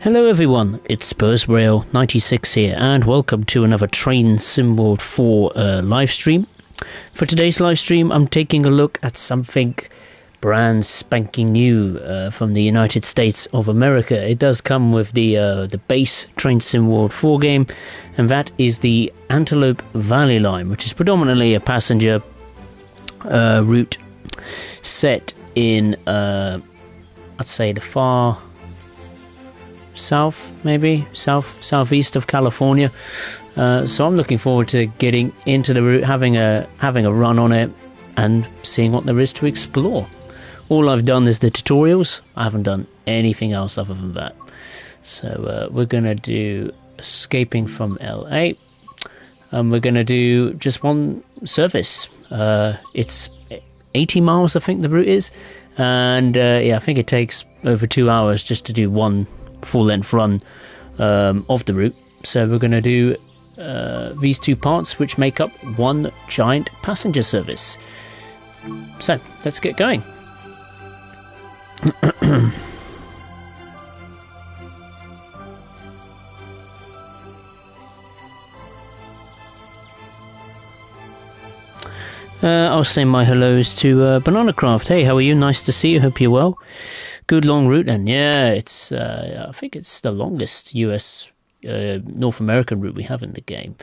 Hello everyone, it's SpursRail96 here, and welcome to another Train Sim World 4 live stream. For today's live stream, I'm taking a look at something brand spanking new from the United States of America. It does come with the base Train Sim World 4 game, and that is the Antelope Valley Line, which is predominantly a passenger route set in, I'd say, the far south, maybe southeast of California. So I'm looking forward to getting into the route, having a run on it, and seeing what there is to explore. All I've done is the tutorials. I haven't done anything else other than that. So we're gonna do escaping from LA, and we're gonna do just one service. It's 80 miles, I think the route is, and yeah, I think it takes over 2 hours just to do one full-length run of the route. So we're going to do these two parts, which make up one giant passenger service. So let's get going. I'll say my hellos to Banana Craft. Hey, how are you? Nice to see you. Hope you're well. Good long route, and yeah, it's I think it's the longest US North American route we have in the game.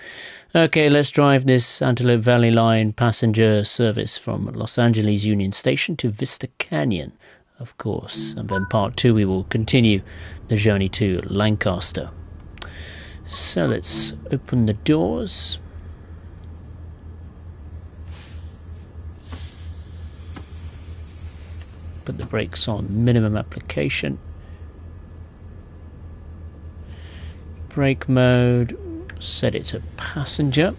Okay, let's drive this Antelope Valley Line passenger service from Los Angeles Union Station to Vista Canyon, of course, and then part 2 we will continue the journey to Lancaster. So let's open the doors. Put the brakes on minimum application. Brake mode, set it to passenger.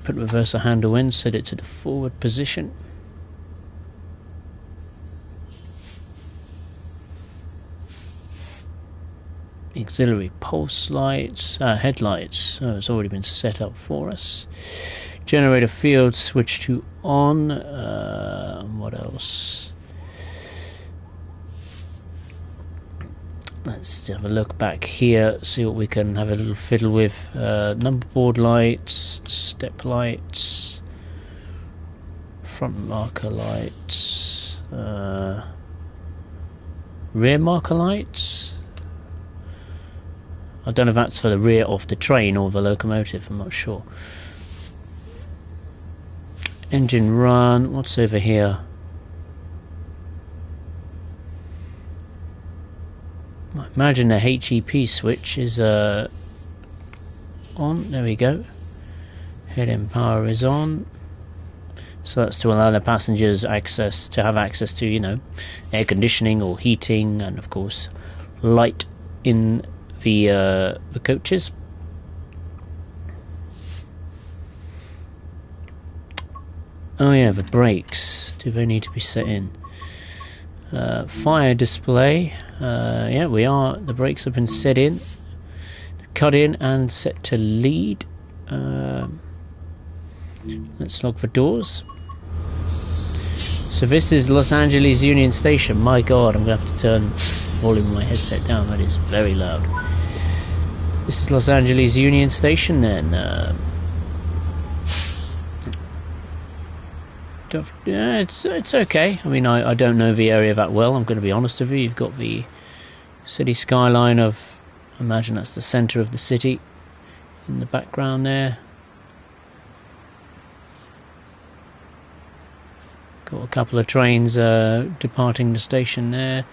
Put reverser handle in, set it to the forward position. Auxiliary pulse lights, headlights, it's already been set up for us. Generator field switch to on. What else? Let's have a look back here, see what we can have a little fiddle with. Number board lights, step lights, front marker lights, rear marker lights. I don't know if that's for the rear of the train or the locomotive, I'm not sure. Engine run, what's over here? I imagine the HEP switch is on, there we go. Head end power is on. So that's to allow the passengers to have access to, you know, air conditioning or heating, and of course light in the coaches. Oh yeah, the brakes. Do they need to be set in? Fire display. Yeah, the brakes have been set in. Cut in and set to lead. Let's lock the doors. So this is Los Angeles Union Station. My god, I'm going to have to turn volume of my headset down. That is very loud. This is Los Angeles Union Station then. Yeah, it's okay. I mean, I don't know the area that well, I'm going to be honest with you. You've got the city skyline of, I imagine that's the centre of the city in the background there. Got a couple of trains departing the station there.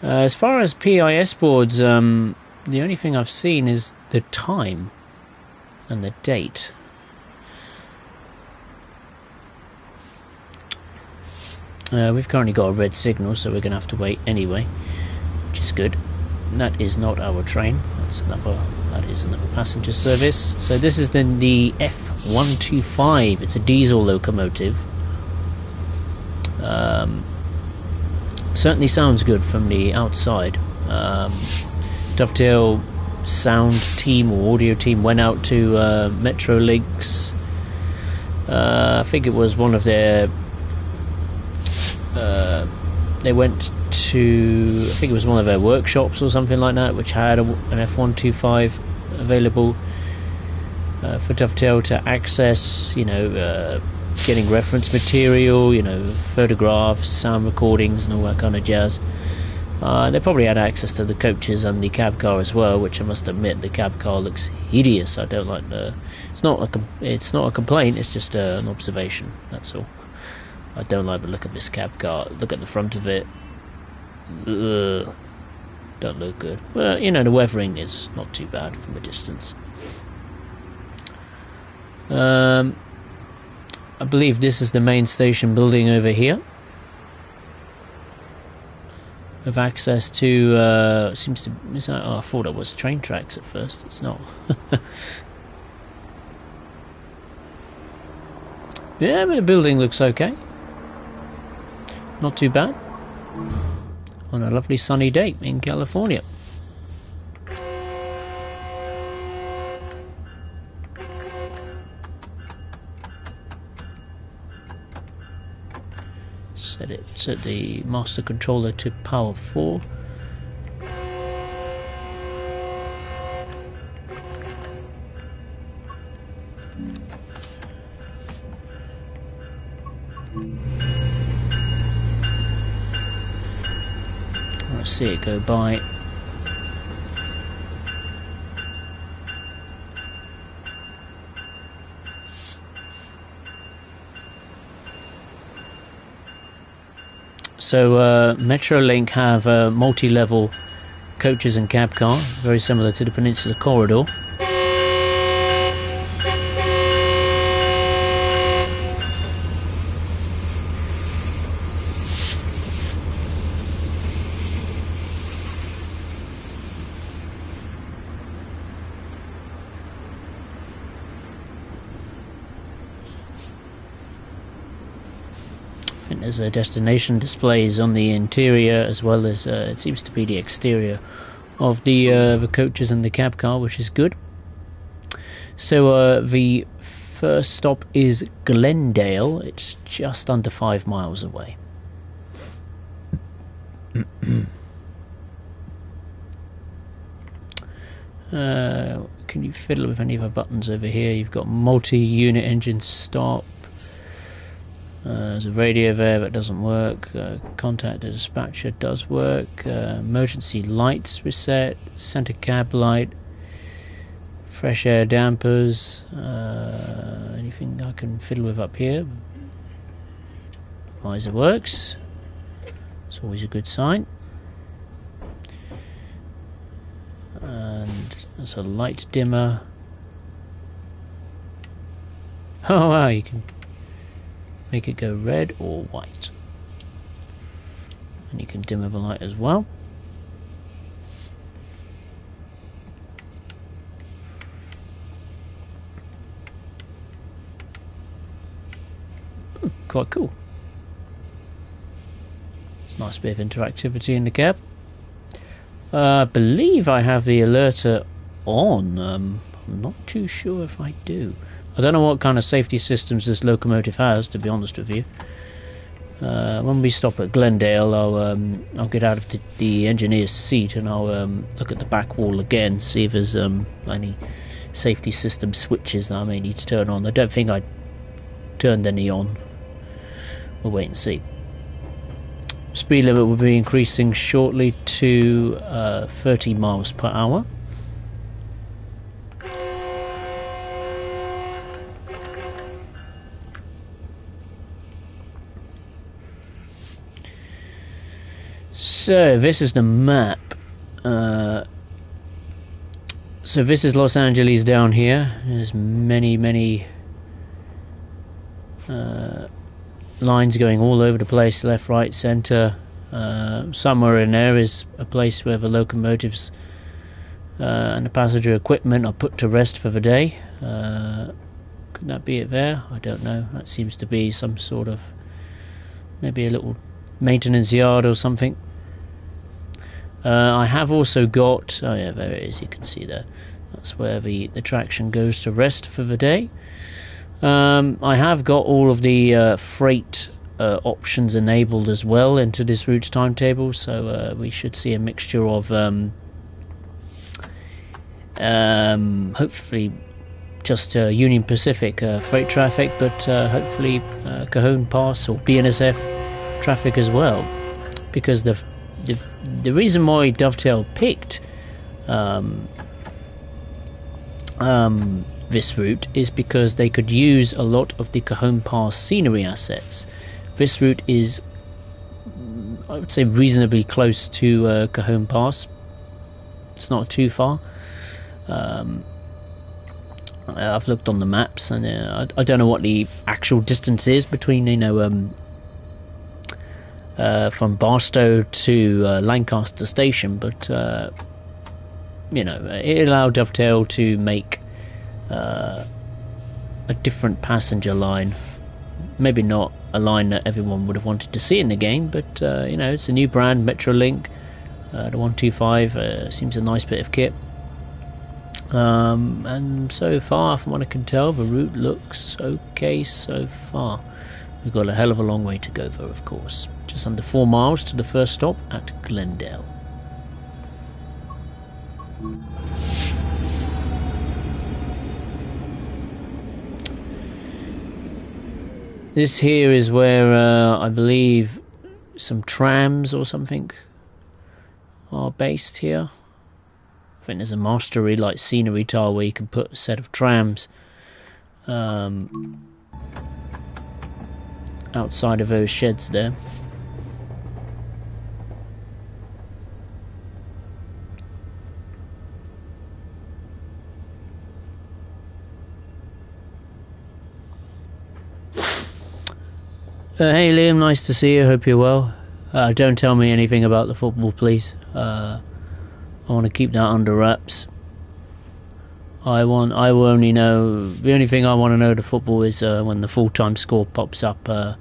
As far as PIS boards, the only thing I've seen is the time and the date. We've currently got a red signal, so we're going to have to wait anyway, which is good. And that is not our train. That is another passenger service. So this is then the F125. It's a diesel locomotive. Certainly sounds good from the outside. Dovetail sound team or audio team went out to Metrolink's. I think it was one of their they went to, I think it was one of their workshops or something like that, which had an F125 available for Dovetail to access, getting reference material, photographs, sound recordings and all that kind of jazz. They probably had access to the coaches and the cab car as well, which I must admit the cab car looks hideous. I don't like the. It's not a complaint. It's just an observation. That's all. I don't like the look of this cab car. Look at the front of it. Ugh, don't look good. Well, the weathering is not too bad from a distance. I believe this is the main station building over here. With access to, seems to, I thought it was train tracks at first, it's not. Yeah, but the building looks okay. Not too bad. On a lovely sunny day in California. Set the master controller to power 4. I see it go by. So Metrolink have multi-level coaches and cab car, very similar to the Peninsula Corridor. I think there's a destination displays on the interior as well as it seems to be the exterior of the coaches and the cab car, which is good. So the first stop is Glendale. It's just under 5 miles away. Can you fiddle with any of the buttons over here? You've got multi-unit engine stop. There's a radio there that doesn't work. Contact the dispatcher does work. Emergency lights reset. Center cab light. Fresh air dampers. Anything I can fiddle with up here? Visor works. It's always a good sign. And that's a light dimmer. Oh wow, you can make it go red or white. And you can dim the light as well. Quite cool. It's a nice bit of interactivity in the cab. I believe I have the alerter on. I'm not too sure if I do. I don't know what kind of safety systems this locomotive has, to be honest with you. When we stop at Glendale, I'll get out of the engineer's seat and I'll look at the back wall again, see if there's any safety system switches that I may need to turn on. I don't think I turned any on. We'll wait and see. Speed limit will be increasing shortly to 30 miles per hour. So this is the map. So this is Los Angeles down here. There's many lines going all over the place, left, right, centre. Somewhere in there is a place where the locomotives and the passenger equipment are put to rest for the day. Could that be it there? I don't know. That seems to be some sort of, maybe a little maintenance yard or something. I have also got, oh yeah, there it is, you can see there. That's where the traction goes to rest for the day. I have got all of the freight options enabled as well into this route's timetable, so we should see a mixture of hopefully just Union Pacific freight traffic, but hopefully Cajon Pass or BNSF traffic as well, because the reason why Dovetail picked this route is because they could use a lot of the Cajon Pass scenery assets. This route is, I would say, reasonably close to Cajon Pass. It's not too far. I've looked on the maps, and I don't know what the actual distance is between, from Barstow to Lancaster station, but it allowed Dovetail to make a different passenger line. Maybe not a line that everyone would have wanted to see in the game, but it's a new brand, Metrolink. The 125 seems a nice bit of kit. And so far, from what I can tell, the route looks okay so far. We've got a hell of a long way to go though, of course. Just under 4 miles to the first stop at Glendale. This here is where I believe some trams or something are based here. I think there's a mastery like scenery tile where you can put a set of trams outside of those sheds there. Hey Liam, nice to see you, hope you're well. Don't tell me anything about the football, please. I want to keep that under wraps. I will only know, the only thing I want to know the football is when the full-time score pops up on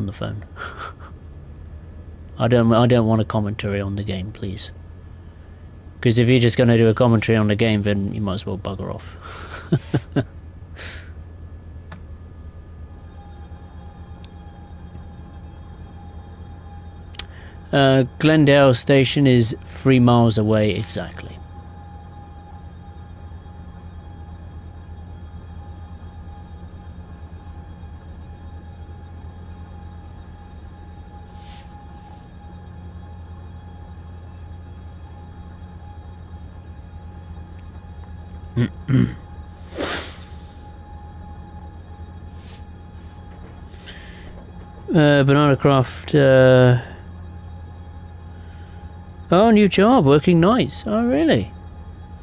the phone. I don't want a commentary on the game, please. Because if you're just going to do a commentary on the game, then you might as well bugger off. Glendale station is 3 miles away exactly. Banana Craft. Oh, new job, working nights. Oh, really?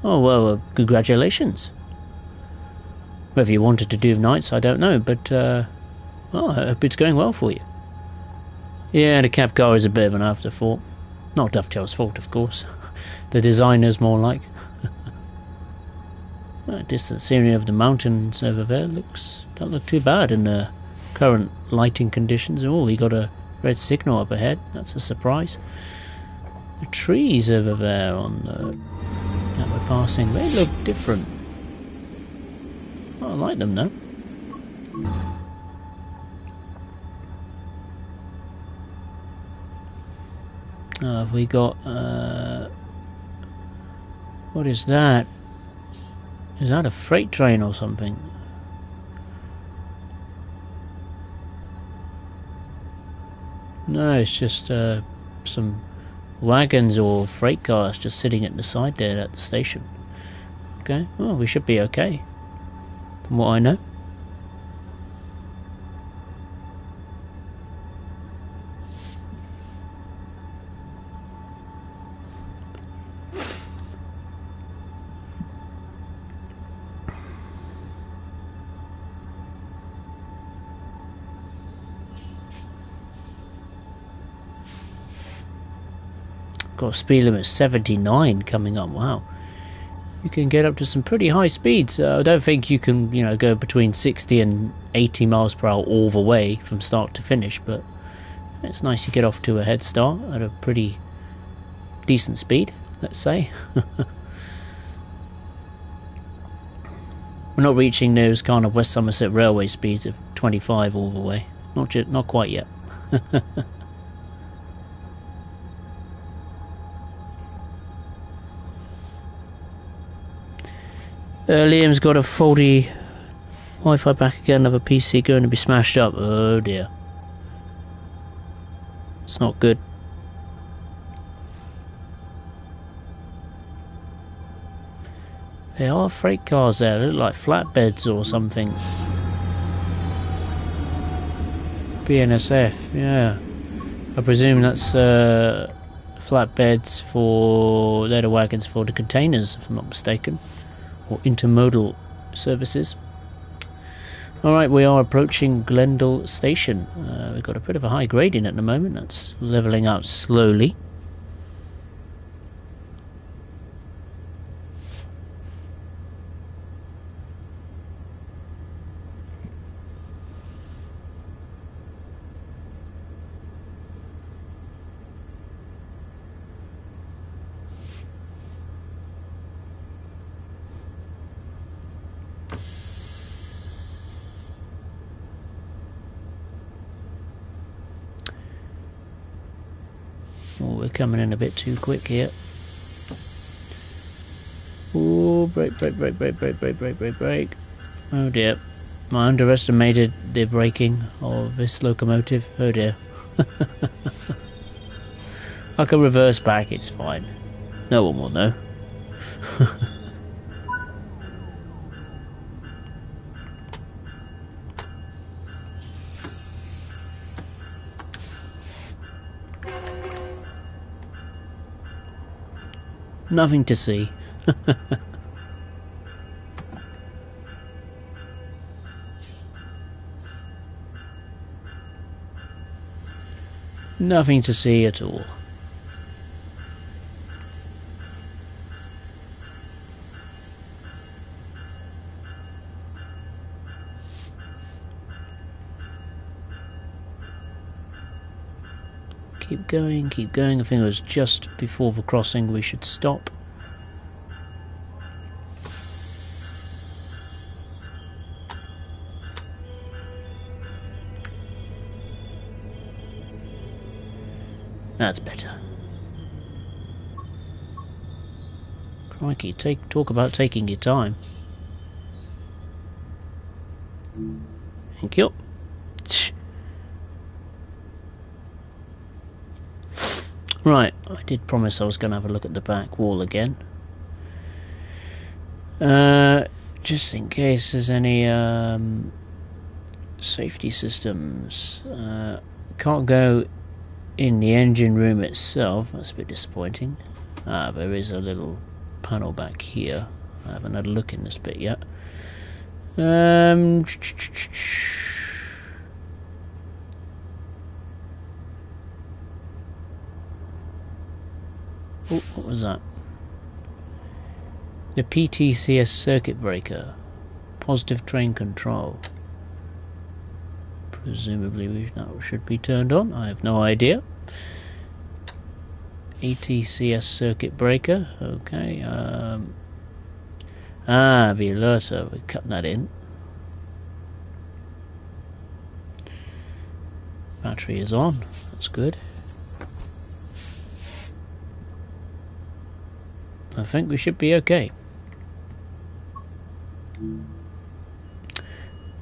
Oh, well, congratulations. Whether you wanted to do nights, I don't know, but I hope it's going well for you. Yeah, the cab car is a bit of an afterthought. Not Dovetail's fault, of course. The designer's more like. Well, distant scenery of the mountains over there don't look too bad in the current lighting conditions. Oh, we got a red signal up ahead. That's a surprise. The trees over there that we're passing, they look different. Oh, I like them though. Have we got what is that? Is that a freight train or something? No, it's just some wagons or freight cars just sitting at the side there at the station. Okay, well, we should be okay from what I know. Got a speed limit of 79 coming up. Wow, you can get up to some pretty high speeds. I don't think you can, go between 60 and 80 miles per hour all the way from start to finish, but it's nice to get off to a head start at a pretty decent speed, let's say. We're not reaching those kind of West Somerset Railway speeds of 25 all the way. Not quite yet. Liam's got a faulty Wi-Fi back again. Another PC going to be smashed up. Oh dear. It's not good. There are freight cars there. They look like flatbeds or something. BNSF, yeah. I presume that's flatbeds for... they're the wagons for the containers, if I'm not mistaken. Or intermodal services. Alright, we are approaching Glendale Station. We've got a bit of a high gradient at the moment. That's levelling out slowly. Oh, we're coming in a bit too quick here. Oh, brake. Oh dear. I underestimated the braking of this locomotive. Oh dear. I can reverse back, it's fine. No one will know. Nothing to see. Nothing to see at all. Keep going, keep going. I think it was just before the crossing we should stop. That's better. Crikey, talk about taking your time. Thank you. Right, I did promise I was going to have a look at the back wall again. Just in case there's any safety systems. Can't go in the engine room itself. That's a bit disappointing. There is a little panel back here. I haven't had a look in this bit yet. Oh, what was that? The PTCS circuit breaker. Positive train control. Presumably that should be turned on. I have no idea. ETCS circuit breaker. Okay. The alerter. We cut that in. Battery is on. That's good. I think we should be okay.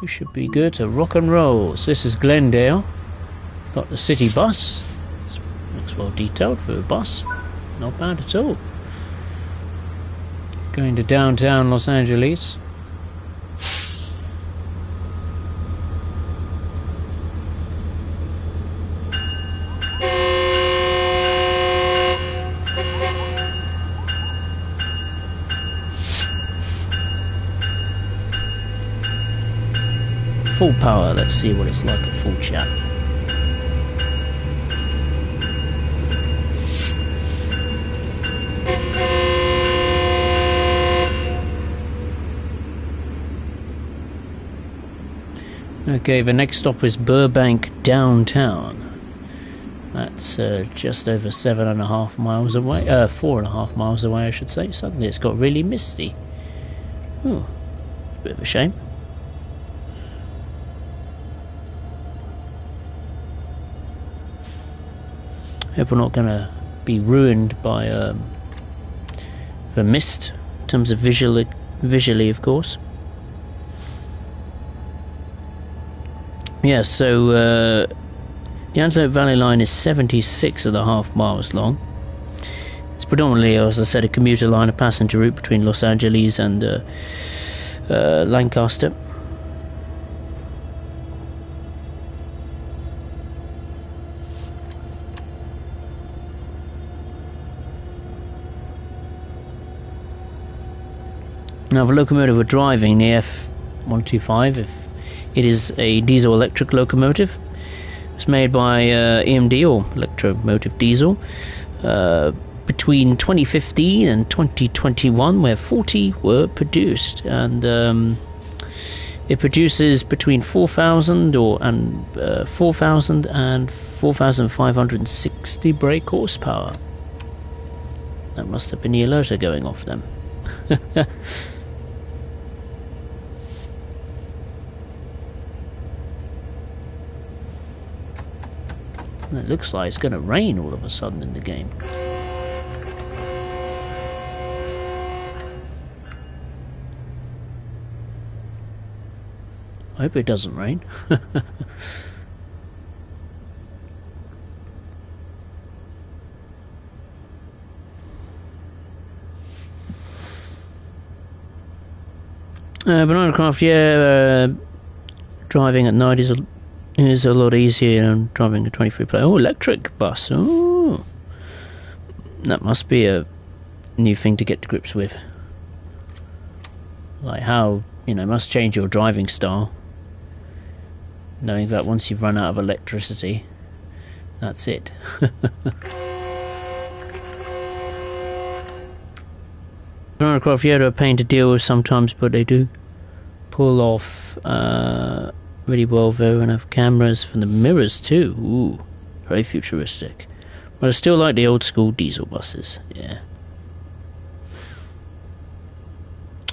We should be good to rock and roll. So this is Glendale. Got the city bus. Looks well detailed for a bus. Not bad at all. Going to downtown Los Angeles. Full power, let's see what it's like at full chat. Okay, the next stop is Burbank downtown. That's just over 7.5 miles away. 4.5 miles away, I should say. Suddenly it's got really misty. Oh. It's a bit of a shame. Hope we're not going to be ruined by the mist in terms of visually, of course. Yeah, so the Antelope Valley Line is 76.5 miles long. It's predominantly, as I said, a commuter line, a passenger route between Los Angeles and Lancaster. Now, the locomotive we're driving, the F125, it is a diesel-electric locomotive. It's made by EMD, or Electromotive Diesel, between 2015 and 2021, where 40 were produced, and it produces between 4,000 and 4,560 brake horsepower. That must have been the alerter going off then. It looks like it's going to rain all of a sudden in the game. I hope it doesn't rain. Banana craft, yeah. Driving at night is a lot easier than driving a 23 plate. Oh, electric bus. Oh, that must be a new thing to get to grips with. Like how, must change your driving style. Knowing that once you've run out of electricity, that's it. Banana craft, yeah, they're a pain to deal with sometimes, but they do pull off really well though, and have cameras from the mirrors too. Ooh, very futuristic. But I still like the old school diesel buses, yeah.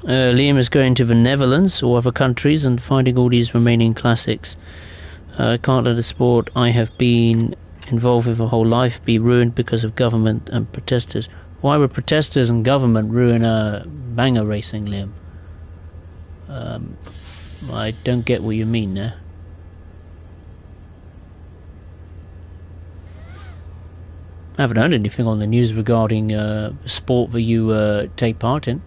Liam is going to the Netherlands or other countries and finding all these remaining classics. Can't let a sport I have been involved with my whole life be ruined because of government and protesters. Why would protesters and government ruin banger racing, Liam? I don't get what you mean there. I haven't heard anything on the news regarding the sport that you take part in.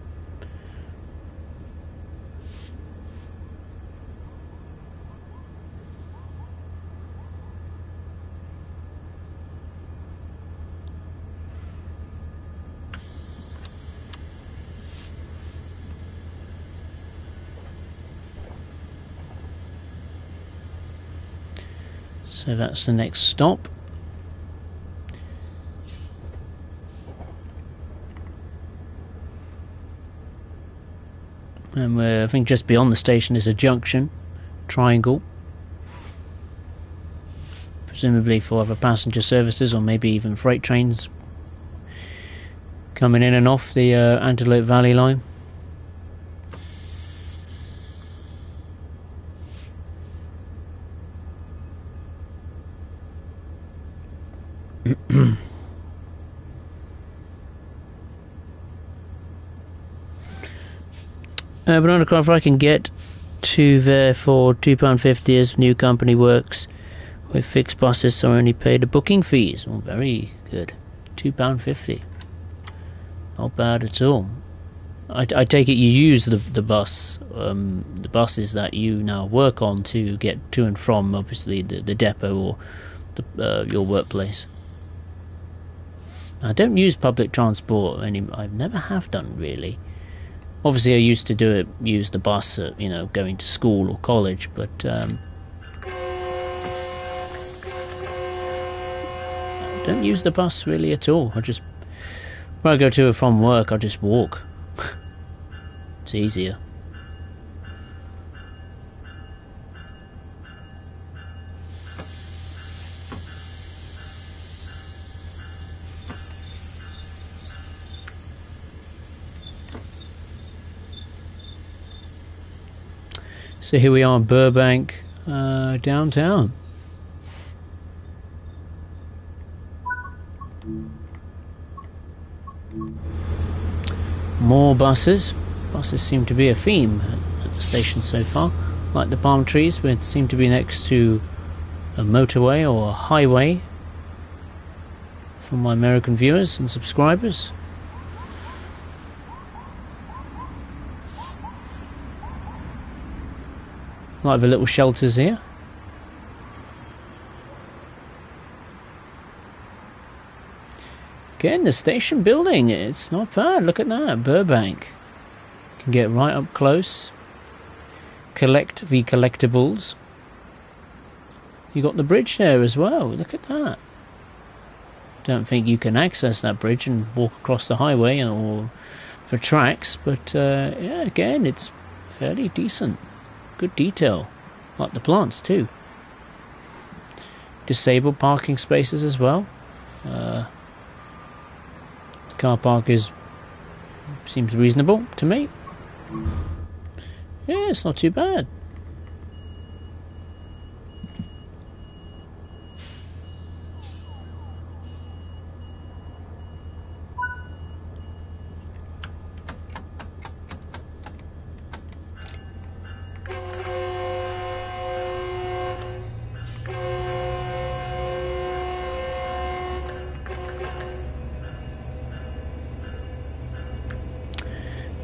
So that's the next stop. And I think just beyond the station is a junction, triangle. Presumably for other passenger services or maybe even freight trains coming in and off the Antelope Valley Line. Banana craft, I can get to there for £2.50 as new company works with fixed buses, so I only pay the booking fees. Oh, very good. £2.50. Not bad at all. I take it you use the bus, the buses that you now work on to get to and from, obviously, the depot or your workplace. I don't use public transport anymore. I never have done, really. Obviously, I used to use the bus, going to school or college, but I don't use the bus really at all. When I go to or from work, I just walk. It's easier. So here we are in Burbank, downtown. More buses. Buses seem to be a theme at the station so far. Like the palm trees, we seem to be next to a motorway or a highway for my American viewers and subscribers. Like the little shelters here. Again, the station building, it's not bad. Look at that, Burbank. You can get right up close. Collect the collectibles. You got the bridge there as well. Look at that. Don't think you can access that bridge and walk across the highway or for tracks, but yeah, again, it's fairly decent. Good detail. Like the plants too. Disabled parking spaces as well. The car park seems reasonable to me. Yeah, it's not too bad.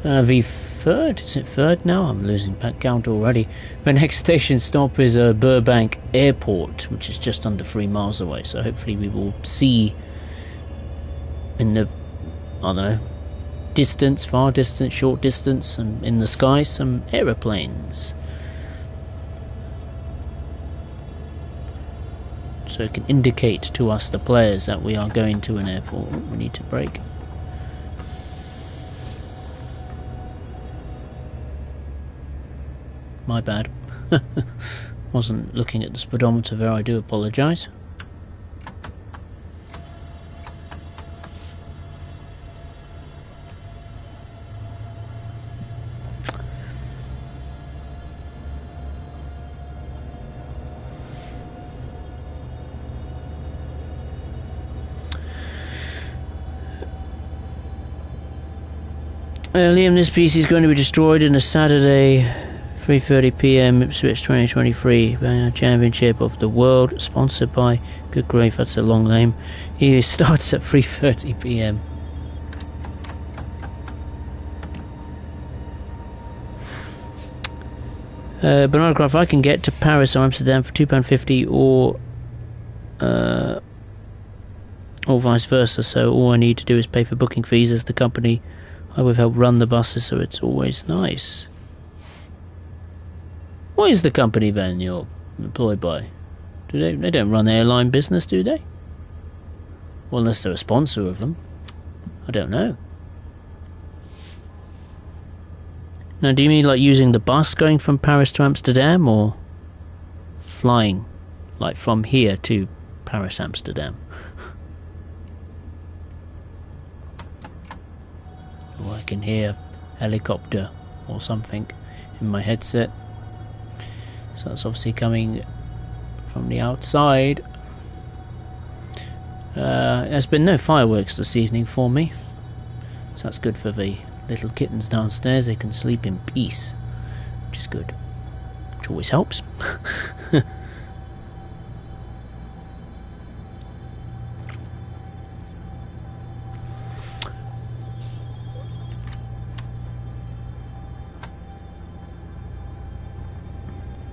The third, is it third now? I'm losing count already. The next station stop is Burbank Airport, which is just under 3 miles away. So hopefully we will see in the, I don't know, distance, far distance, short distance, and in the sky some aeroplanes. So it can indicate to us, the players, that we are going to an airport. We need to brake. My bad. Wasn't looking at the speedometer there, I do apologise. Liam, this piece is going to be destroyed on a Saturday, 3:30 PM, Ipswich 2023 Championship of the World, sponsored by, good grief, that's a long name. It starts at 3:30 PM. Bernard Craft, I can get to Paris or Amsterdam for £2.50 or vice versa, so all I need to do is pay for booking fees as the company I will help run the buses, so it's always nice. What is the company then you're employed by? They don't run airline business, do they? Well, unless they're a sponsor of them. I don't know. Now, do you mean like using the bus going from Paris to Amsterdam, or flying, like from here to Paris, Amsterdam? Or I can hear helicopter or something in my headset. So that's obviously coming from the outside. There's been no fireworks this evening for me, so that's good for the little kittens downstairs. They can sleep in peace, which is good, which always helps.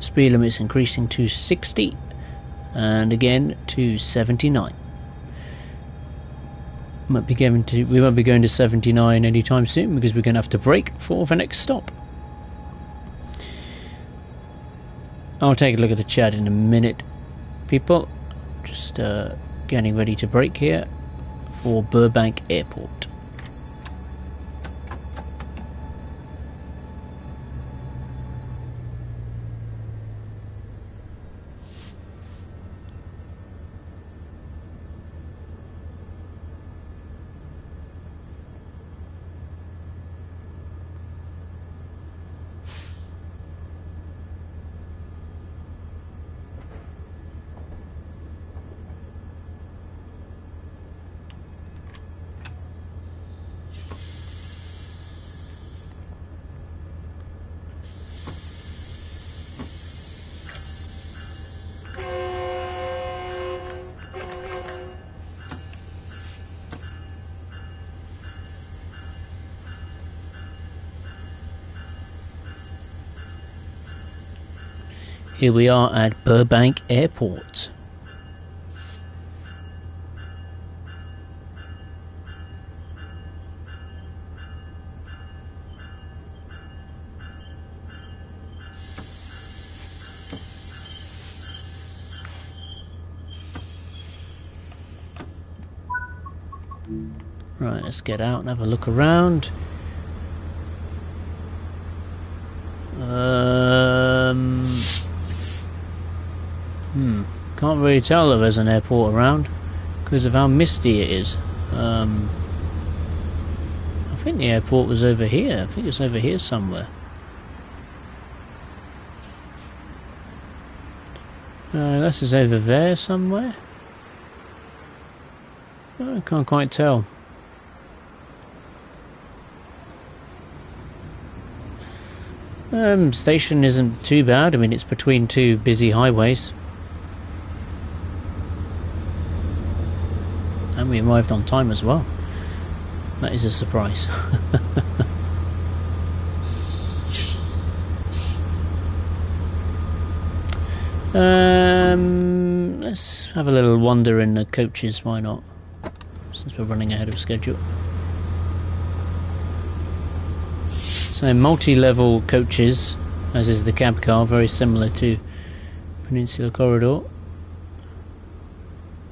Speed limit is increasing to 60 and again to 79. We won't be going to 79 anytime soon because we're going to have to brake for the next stop. I'll take a look at the chat in a minute, people. Just getting ready to brake here for Burbank Airport. Here we are at Burbank Airport. Right, let's get out and have a look around. Can't really tell if there's an airport around because of how misty it is. I think the airport was over here. I think it's over here somewhere. Unless it's over there somewhere. I can't quite tell. Station isn't too bad. I mean, it's between two busy highways. And we arrived on time as well. That is a surprise. Let's have a little wander in the coaches, why not? Since we're running ahead of schedule. So multi-level coaches, as is the cab car, very similar to Peninsula Corridor.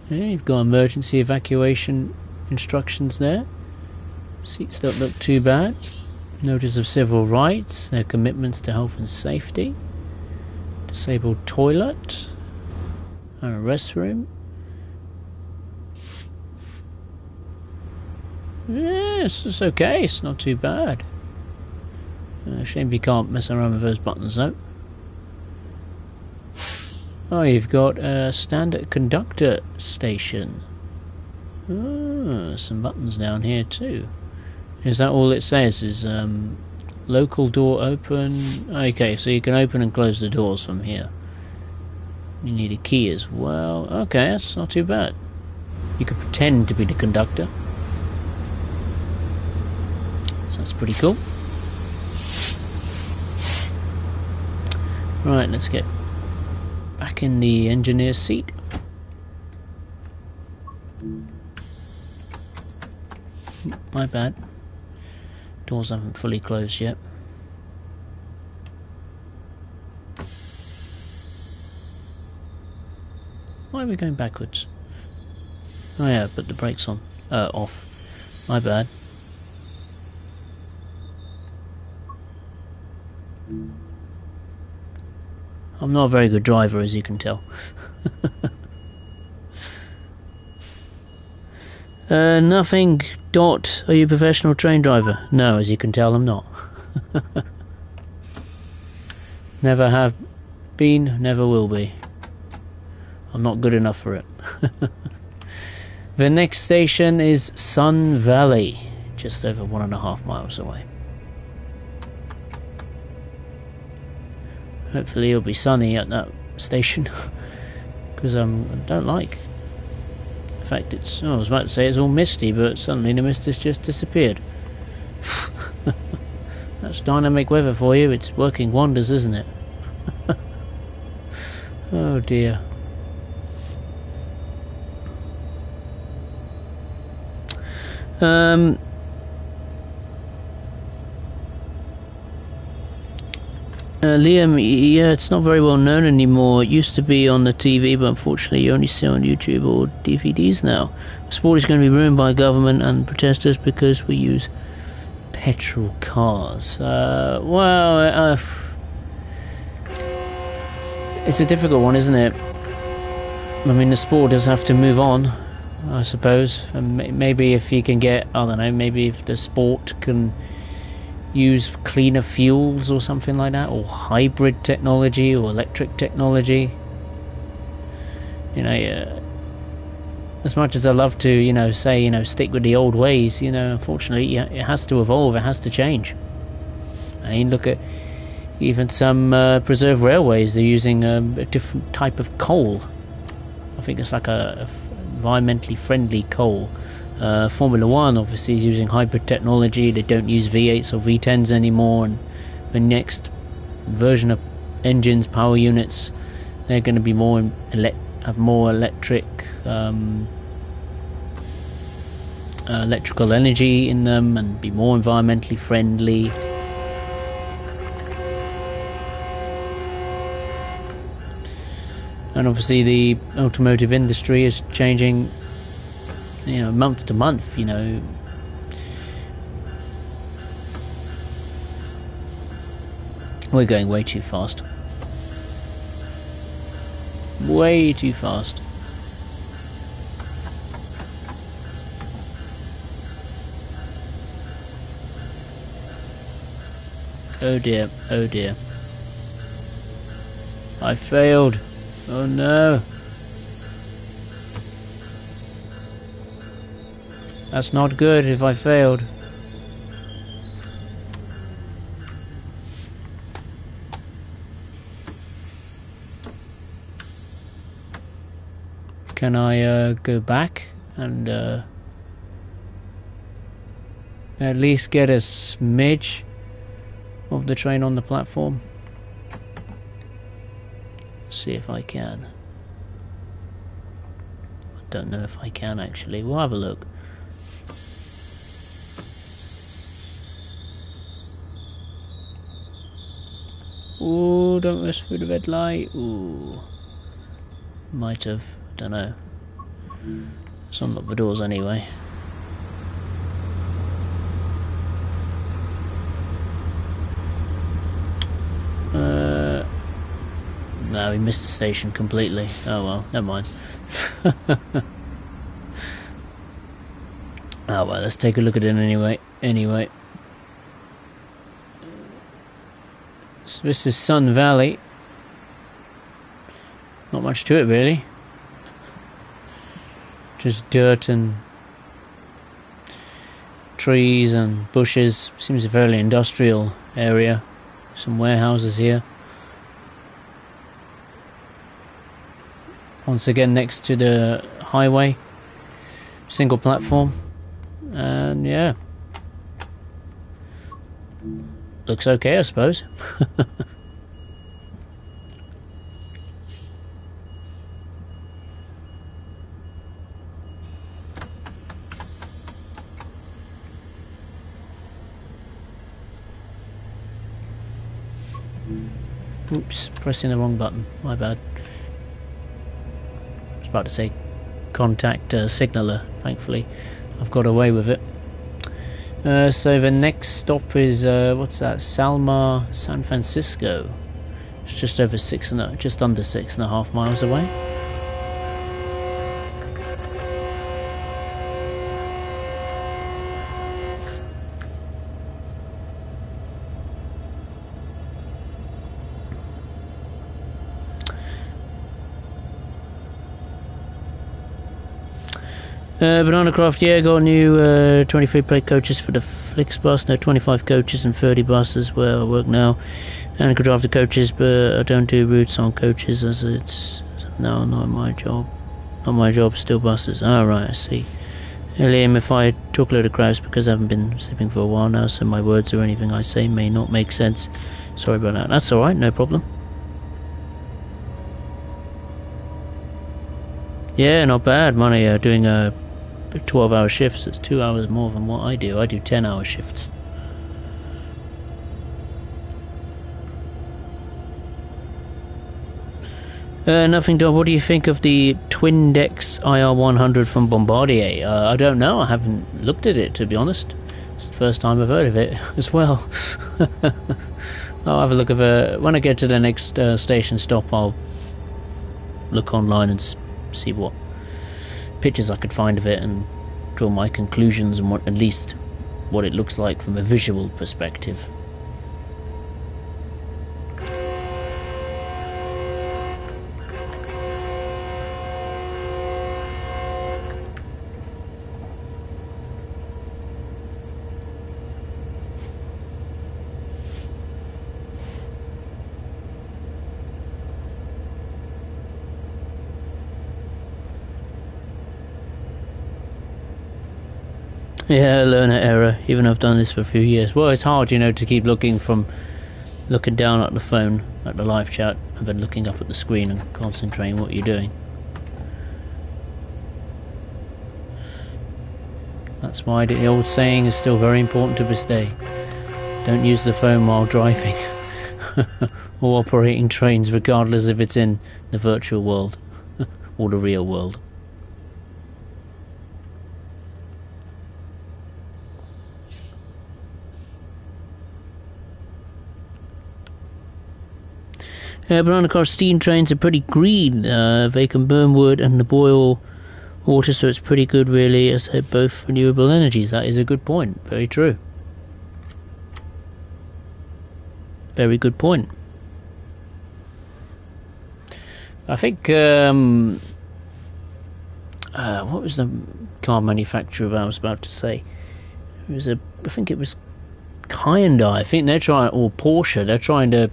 Yeah, you've got emergency evacuation instructions there. Seats don't look too bad. Notice of civil rights, their commitments to health and safety. Disabled toilet and a restroom. Yes, it's okay, it's not too bad. Shame you can't mess around with those buttons though. Oh, you've got a standard conductor station. Oh, some buttons down here too. Is that all it says? Is local door open? Okay, so you can open and close the doors from here. You need a key as well. Okay, that's not too bad. You could pretend to be the conductor. So that's pretty cool. Right, let's get back in the engineer's seat. My bad. Doors haven't fully closed yet. Why are we going backwards? Oh yeah, put the brakes on. Off. My bad. I'm not a very good driver, as you can tell. Nothing. Dot. Are you a professional train driver? No, as you can tell, I'm not. Never have been, never will be. I'm not good enough for it. The next station is Sun Valley, just over 1.5 miles away. Hopefully it'll be sunny at that station, because I don't like. In fact, it's. Oh, I was about to say it's all misty, but suddenly the mist has just disappeared. That's dynamic weather for you. It's working wonders, isn't it? Oh dear. Liam, yeah, it's not very well known anymore. It used to be on the TV, but unfortunately you only see it on YouTube or DVDs now. The sport is going to be ruined by government and protesters because we use petrol cars. It's a difficult one, isn't it? I mean, the sport does have to move on, I suppose. And maybe if you can get, I don't know, maybe if the sport can use cleaner fuels or something like that, or hybrid technology or electric technology. You know, as much as I love to, say, stick with the old ways, unfortunately, it has to evolve, it has to change. I mean, look at even some preserved railways, they're using a different type of coal. I think it's like a environmentally friendly coal. Formula One obviously is using hybrid technology. They don't use V8s or V10s anymore, and the next version of engines, power units, they're going to be more have more electrical energy in them and be more environmentally friendly. And obviously the automotive industry is changing, you know, month to month, you know. We're going way too fast. Way too fast. Oh dear, oh dear. I failed. Oh no. That's not good if I failed. Can I go back and at least get a smidge of the train on the platform? See if I can. I don't know if I can actually. We'll have a look. Ooh, don't rush through the red light. Ooh. Might have. Don't know. Let's unlock the doors anyway. No, we missed the station completely. Oh well, never mind. Oh well, let's take a look at it anyway. So this is Sun Valley. Not much to it really. Just dirt and trees and bushes. Seems a fairly industrial area. Some warehouses here. Once again next to the highway. Single platform. And yeah. Looks okay, I suppose. Oops, pressing the wrong button. My bad. I was about to say contact signaler. Thankfully, I've got away with it. So the next stop is what's that? Salma, San Francisco. It's just over just under 6.5 miles away. Banana Craft, yeah, got new 23 plate coaches for the Flixbus. No, 25 coaches and 30 buses where I work now. And I could drive the coaches, but I don't do routes on coaches as it's... No, not my job. Not my job, still buses. Alright, I see. Liam, if I talk a load of crap because I haven't been sleeping for a while now, so my words or anything I say may not make sense. Sorry about that. That's alright, no problem. Yeah, not bad. Money doing 12-hour shifts. It's 2 hours more than what I do. I do 10-hour shifts. Nothing, Dom. What do you think of the Twindex IR100 from Bombardier? I don't know. I haven't looked at it, to be honest. It's the first time I've heard of it as well. I'll have a look at it. When I get to the next station stop, I'll look online and see what pictures I could find of it and draw my conclusions and at least what it looks like from a visual perspective. Yeah, learner error, even though I've done this for a few years. Well, it's hard, you know, to keep looking down at the phone. at the live chat and then looking up at the screen and concentrating what you're doing. That's why the old saying is still very important to this day. Don't use the phone while driving or operating trains, regardless if it's in the virtual world or the real world. But of course, steam trains are pretty green. They can burn wood and boil water, so it's pretty good, really, as both renewable energies. That is a good point. Very true. Very good point. I think what was the car manufacturer that I was about to say? It was I think it was Hyundai. I think they're trying, or Porsche. They're trying to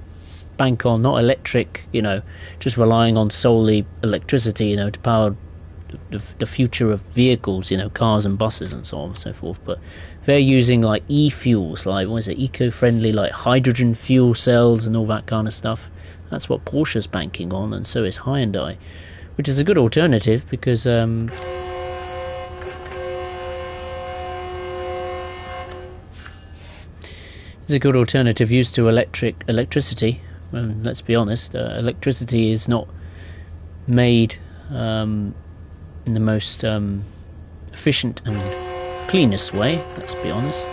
bank on not electric, just relying on solely electricity, to power the future of vehicles, cars and buses and so on and so forth. But they're using like e-fuels, like what is it, eco-friendly, like hydrogen fuel cells and all that kind of stuff. That's what Porsche's banking on, and so is Hyundai, which is a good alternative because it's a good alternative used to electricity. Let's be honest, electricity is not made in the most efficient and cleanest way, let's be honest.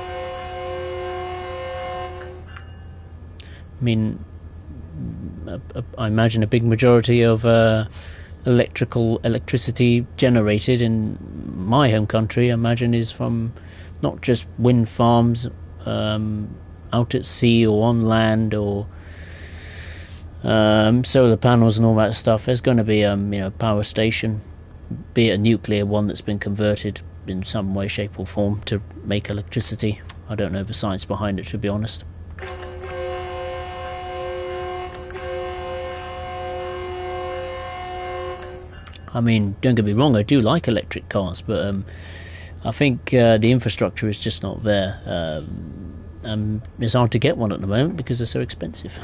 I mean, I imagine a big majority of electricity generated in my home country, I imagine, is from not just wind farms out at sea or on land, or solar panels and all that stuff. There's going to be a power station, be it a nuclear one that's been converted in some way, shape or form to make electricity. I don't know the science behind it, to be honest. I mean, don't get me wrong, I do like electric cars, but I think the infrastructure is just not there. It's hard to get one at the moment because they're so expensive.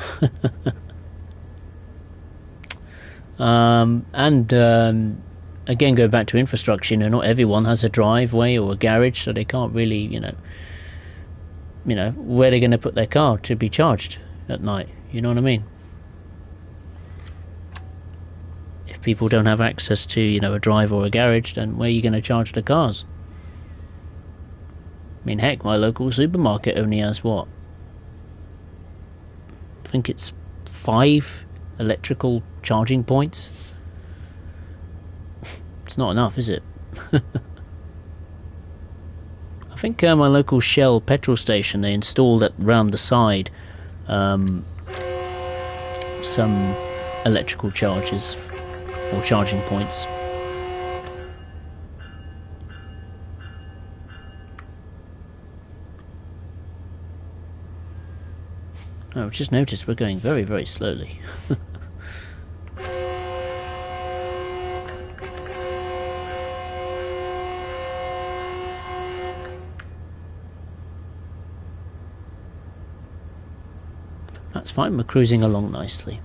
Again, going back to infrastructure, not everyone has a driveway or a garage, so they can't really, where they're going to put their car to be charged at night. You know what I mean? If people don't have access to, a drive or a garage, then where are you going to charge the cars? I mean, heck, my local supermarket only has what? I think it's 5 electrical charging points. It's not enough, is it? I think my local Shell petrol station, they installed around the side some electrical chargers or charging points. Oh, I've just noticed we're going very, very slowly. That's fine, we're cruising along nicely.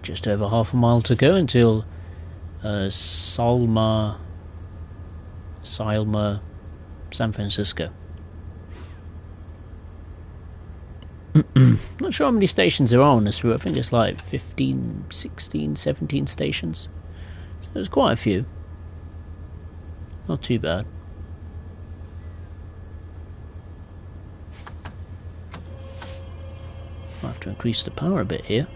Just over half a mile to go until Salma, San Francisco. Not sure how many stations there are on this route. I think it's like 15, 16, 17 stations. So there's quite a few. Not too bad. I'll have to increase the power a bit here.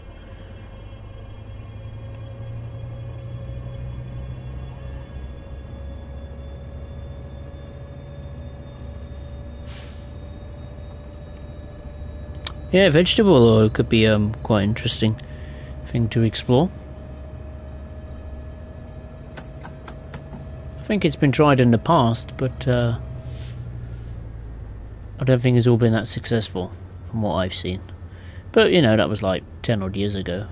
Yeah, vegetable oil could be quite interesting thing to explore. I think it's been tried in the past, but I don't think it's all been that successful from what I've seen. But you know, that was like 10 odd years ago.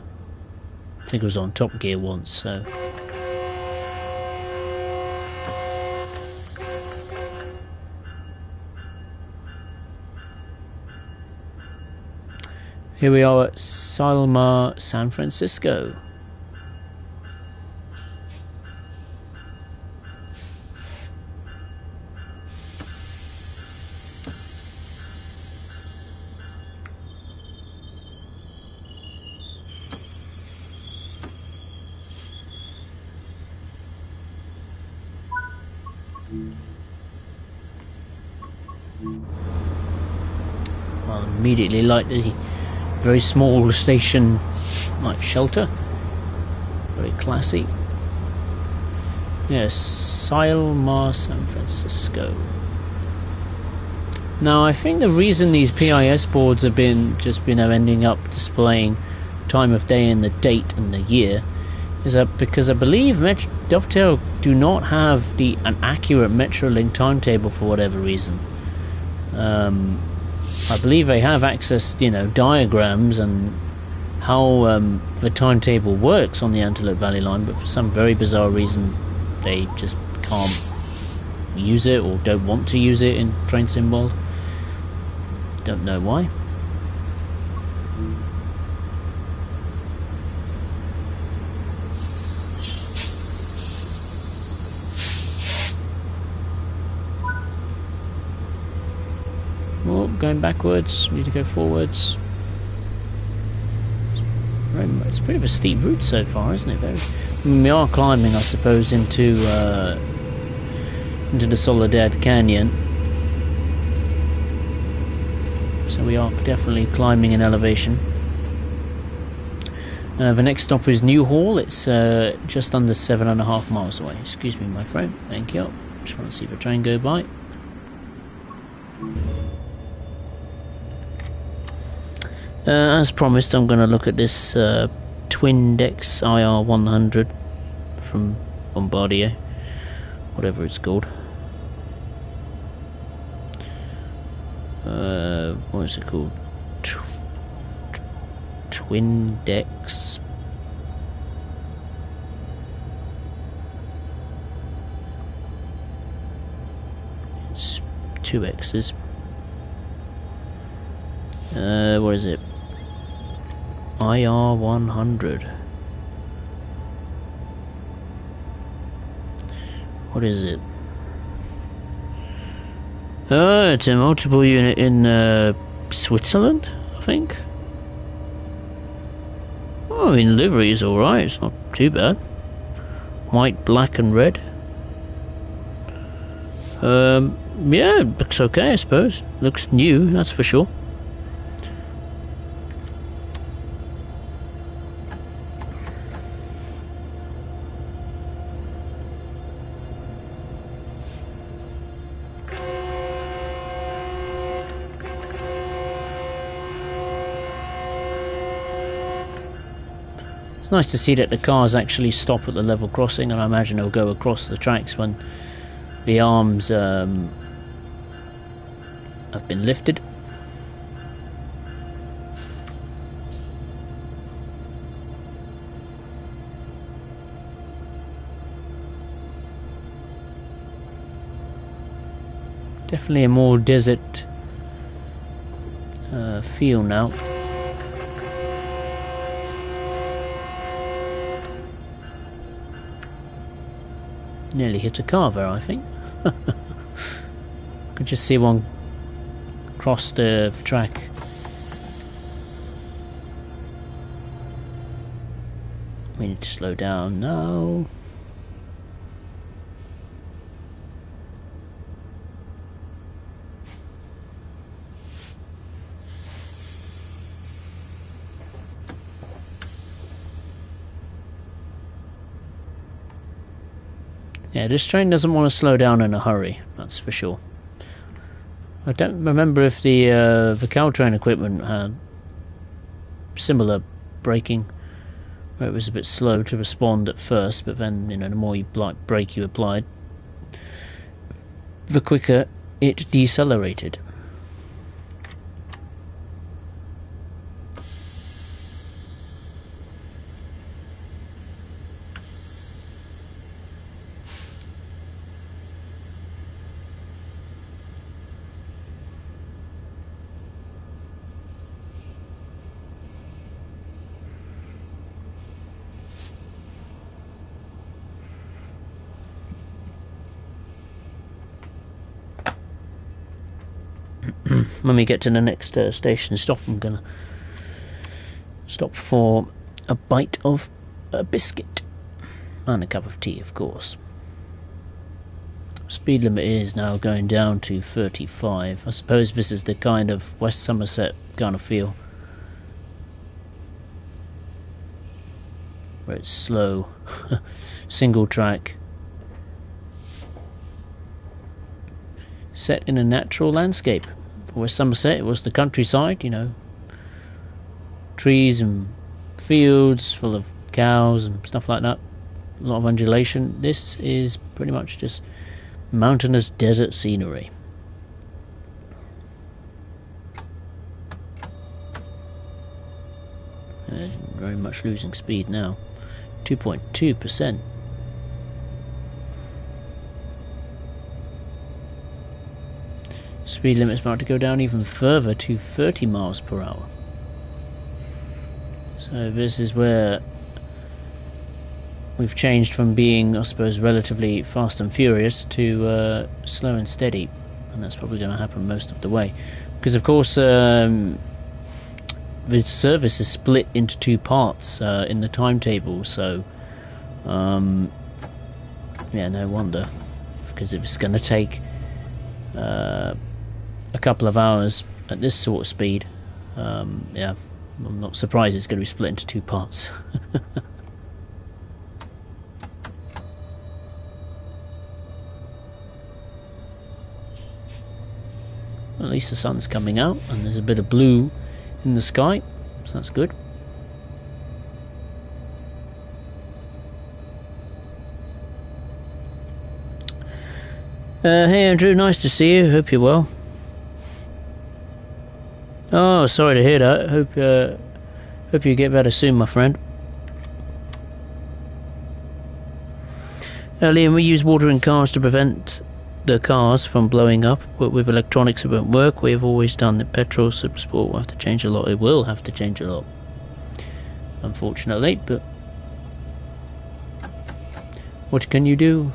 I think it was on Top Gear once, so. Here we are at Silmar, San Francisco. I'll immediately like the very small station like shelter. Very classy. Yes, Silmar, San Francisco. Now I think the reason these PIS boards have been ending up displaying time of day and the date and the year is that because I believe Dovetail do not have an accurate Metrolink timetable for whatever reason. I believe they have access, you know, diagrams and how the timetable works on the Antelope Valley Line, but for some very bizarre reason they just can't use it or don't want to use it in Train Sim World. Don't know why. Oh, going backwards, need to go forwards. It's a bit of a steep route so far, isn't it? We are climbing, I suppose, into the Soledad Canyon. So we are definitely climbing in elevation. The next stop is Newhall. It's just under 7.5 miles away. Excuse me, my friend. Thank you. Just want to see the train go by. As promised, I'm going to look at this Twin-Dex IR100 from Bombardier, whatever it's called. What is it called? Twin-Dex. It's 2 X's. What is it? IR100. What is it? It's a multiple unit in Switzerland, I think. Oh, I mean, livery is alright, it's not too bad. White, black and red. Yeah, it looks okay, I suppose. Looks new, that's for sure. It's nice to see that the cars actually stop at the level crossing, and I imagine they'll go across the tracks when the arms have been lifted. Definitely a more desert feel now. Nearly hit a car there, I think. Could just see one cross the track. We need to slow down now. Yeah, this train doesn't want to slow down in a hurry, that's for sure. I don't remember if the Caltrain equipment had similar braking, where it was a bit slow to respond at first, but then, you know, the more brake you applied, the quicker it decelerated. when we get to the next station stop, I'm gonna stop for a bite of a biscuit and a cup of tea, of course. Speed limit is now going down to 35. I suppose this is the kind of West Somerset kind of feel, where it's slow, single track, set in a natural landscape. For West Somerset, it was the countryside, you know, trees and fields full of cows and stuff like that, a lot of undulation. This is pretty much just mountainous desert scenery. Very much losing speed now. 2.2%. Speed limit is about to go down even further to 30 miles per hour. So this is where we've changed from being, I suppose, relatively fast and furious to slow and steady, and that's probably going to happen most of the way, because of course the service is split into two parts in the timetable. So yeah, no wonder, because if it's going to take a couple of hours at this sort of speed, yeah, I'm not surprised it's going to be split into two parts. At least the sun's coming out and there's a bit of blue in the sky, so that's good. Hey Andrew, nice to see you. Hope you're well. Oh, sorry to hear that. Hope you get better soon, my friend. Liam, we use water in cars to prevent the cars from blowing up, but with electronics it won't work. We've always done the petrol. Super Sport will have to change a lot. It will have to change a lot, unfortunately, but what can you do?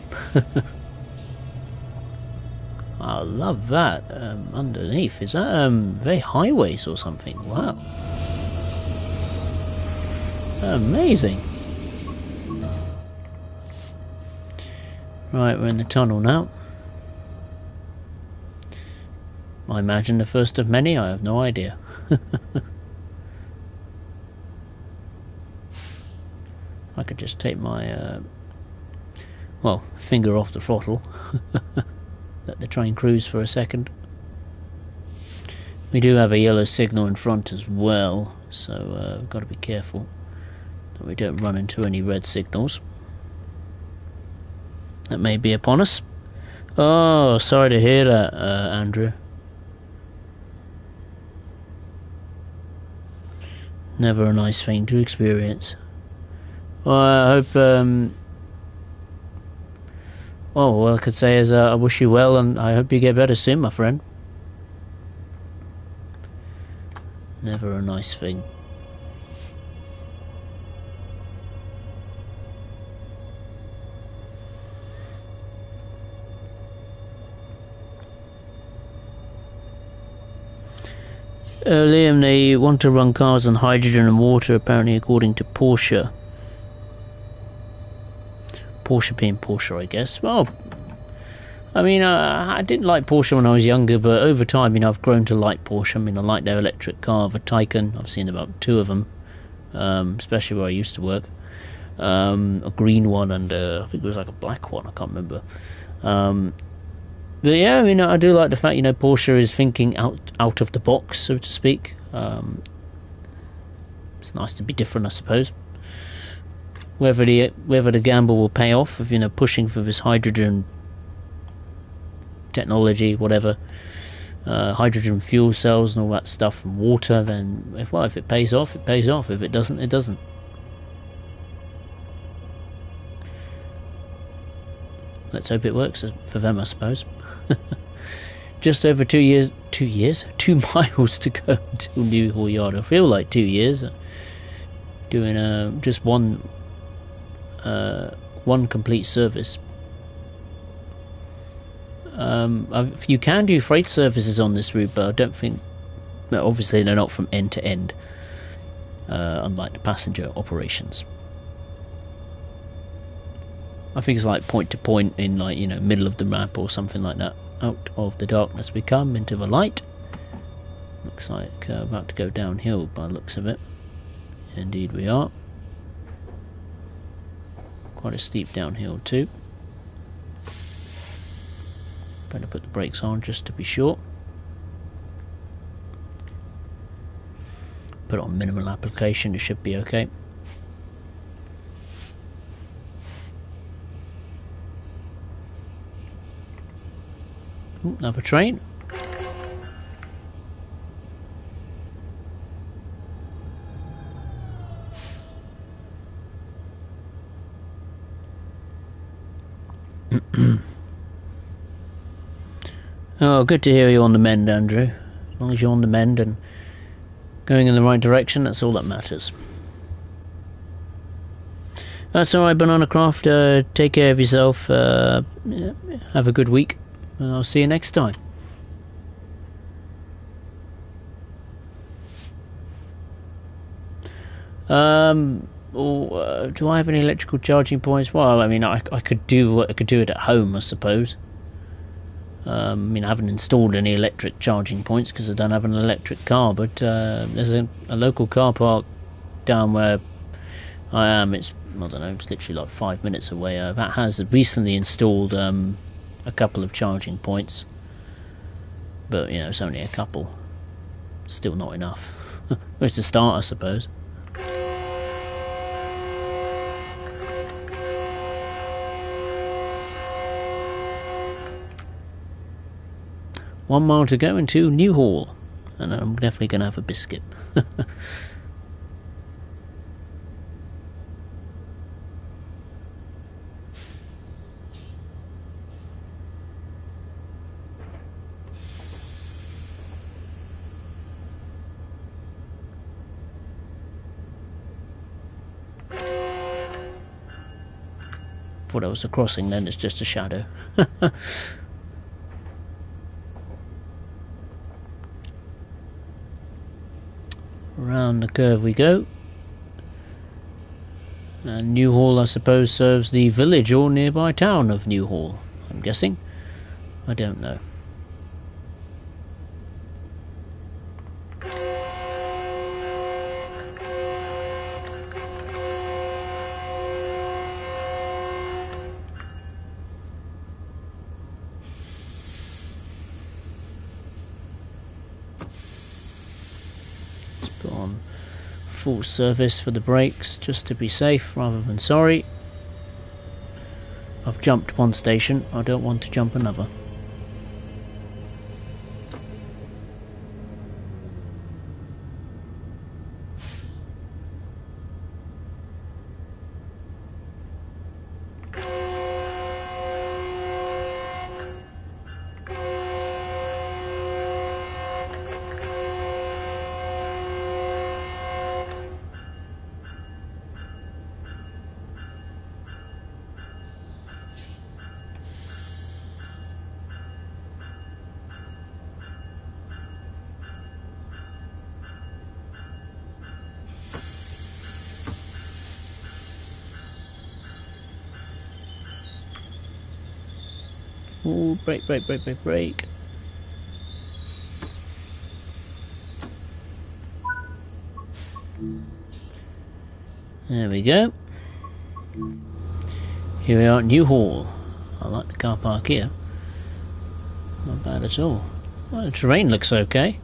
I love that. Underneath, is that very highways or something? Wow, amazing. Right, we're in the tunnel now. I imagine the first of many, I have no idea. I could just take my well, finger off the throttle. Let the train cruise for a second. We do have a yellow signal in front as well, so we've got to be careful that we don't run into any red signals that may be upon us. Oh, sorry to hear that, Andrew. Never a nice thing to experience. Well, I hope well, all I could say is I wish you well, and I hope you get better soon, my friend. Never a nice thing. Liam, they want to run cars on hydrogen and water, apparently, according to Porsche. Porsche being Porsche, I guess. Well, I mean, I didn't like Porsche when I was younger, but over time, you know, I've grown to like Porsche. I mean, I like their electric car, the Taycan. I've seen about 2 of them, especially where I used to work. A green one and I think it was like a black one, I can't remember. But yeah, I mean, I do like the fact, you know, Porsche is thinking out of the box, so to speak. It's nice to be different, I suppose. Whether the gamble will pay off of, you know, pushing for this hydrogen technology, whatever, hydrogen fuel cells and all that stuff, and water, then if it pays off, it pays off. If it doesn't, it doesn't. Let's hope it works for them, I suppose. Just over 2 years, 2 miles to go until New Hall Yard. I feel like 2 years. Doing just one complete service. You can do freight services on this route, but I don't think. Well, obviously, they're not from end to end, unlike the passenger operations. I think it's like point to point in, like, middle of the map or something like that. Out of the darkness we come, into the light. Looks like about to go downhill by the looks of it. Indeed we are. Quite a steep downhill too. Better put the brakes on just to be sure. Put on minimal application, it should be okay. Ooh, another train. Oh, good to hear you on the mend, Andrew. As long as you're on the mend and going in the right direction, that's all that matters. That's alright, Banana Craft. Take care of yourself. Have a good week. And I'll see you next time. Do I have any electrical charging points? Well, I mean, I could do it at home, I suppose. I mean, I haven't installed any electric charging points because I don't have an electric car, but there's a local car park down where I am. It's, I don't know, it's literally like 5 minutes away. That has recently installed a couple of charging points, but it's only a couple. Still not enough. It's a start, I suppose. One mile to go into Newhall, and I'm definitely going to have a biscuit. Thought I was a crossing, then it's just a shadow. Around the curve we go. And Newhall, I suppose, serves the village or nearby town of Newhall, I'm guessing. I don't know. On full service for the brakes just to be safe rather than sorry. I've jumped one station, I don't want to jump another. Oh, brake, brake, brake, brake, brake. There we go. Here we are at Newhall. I like the car park here. Not bad at all. Well, the terrain looks okay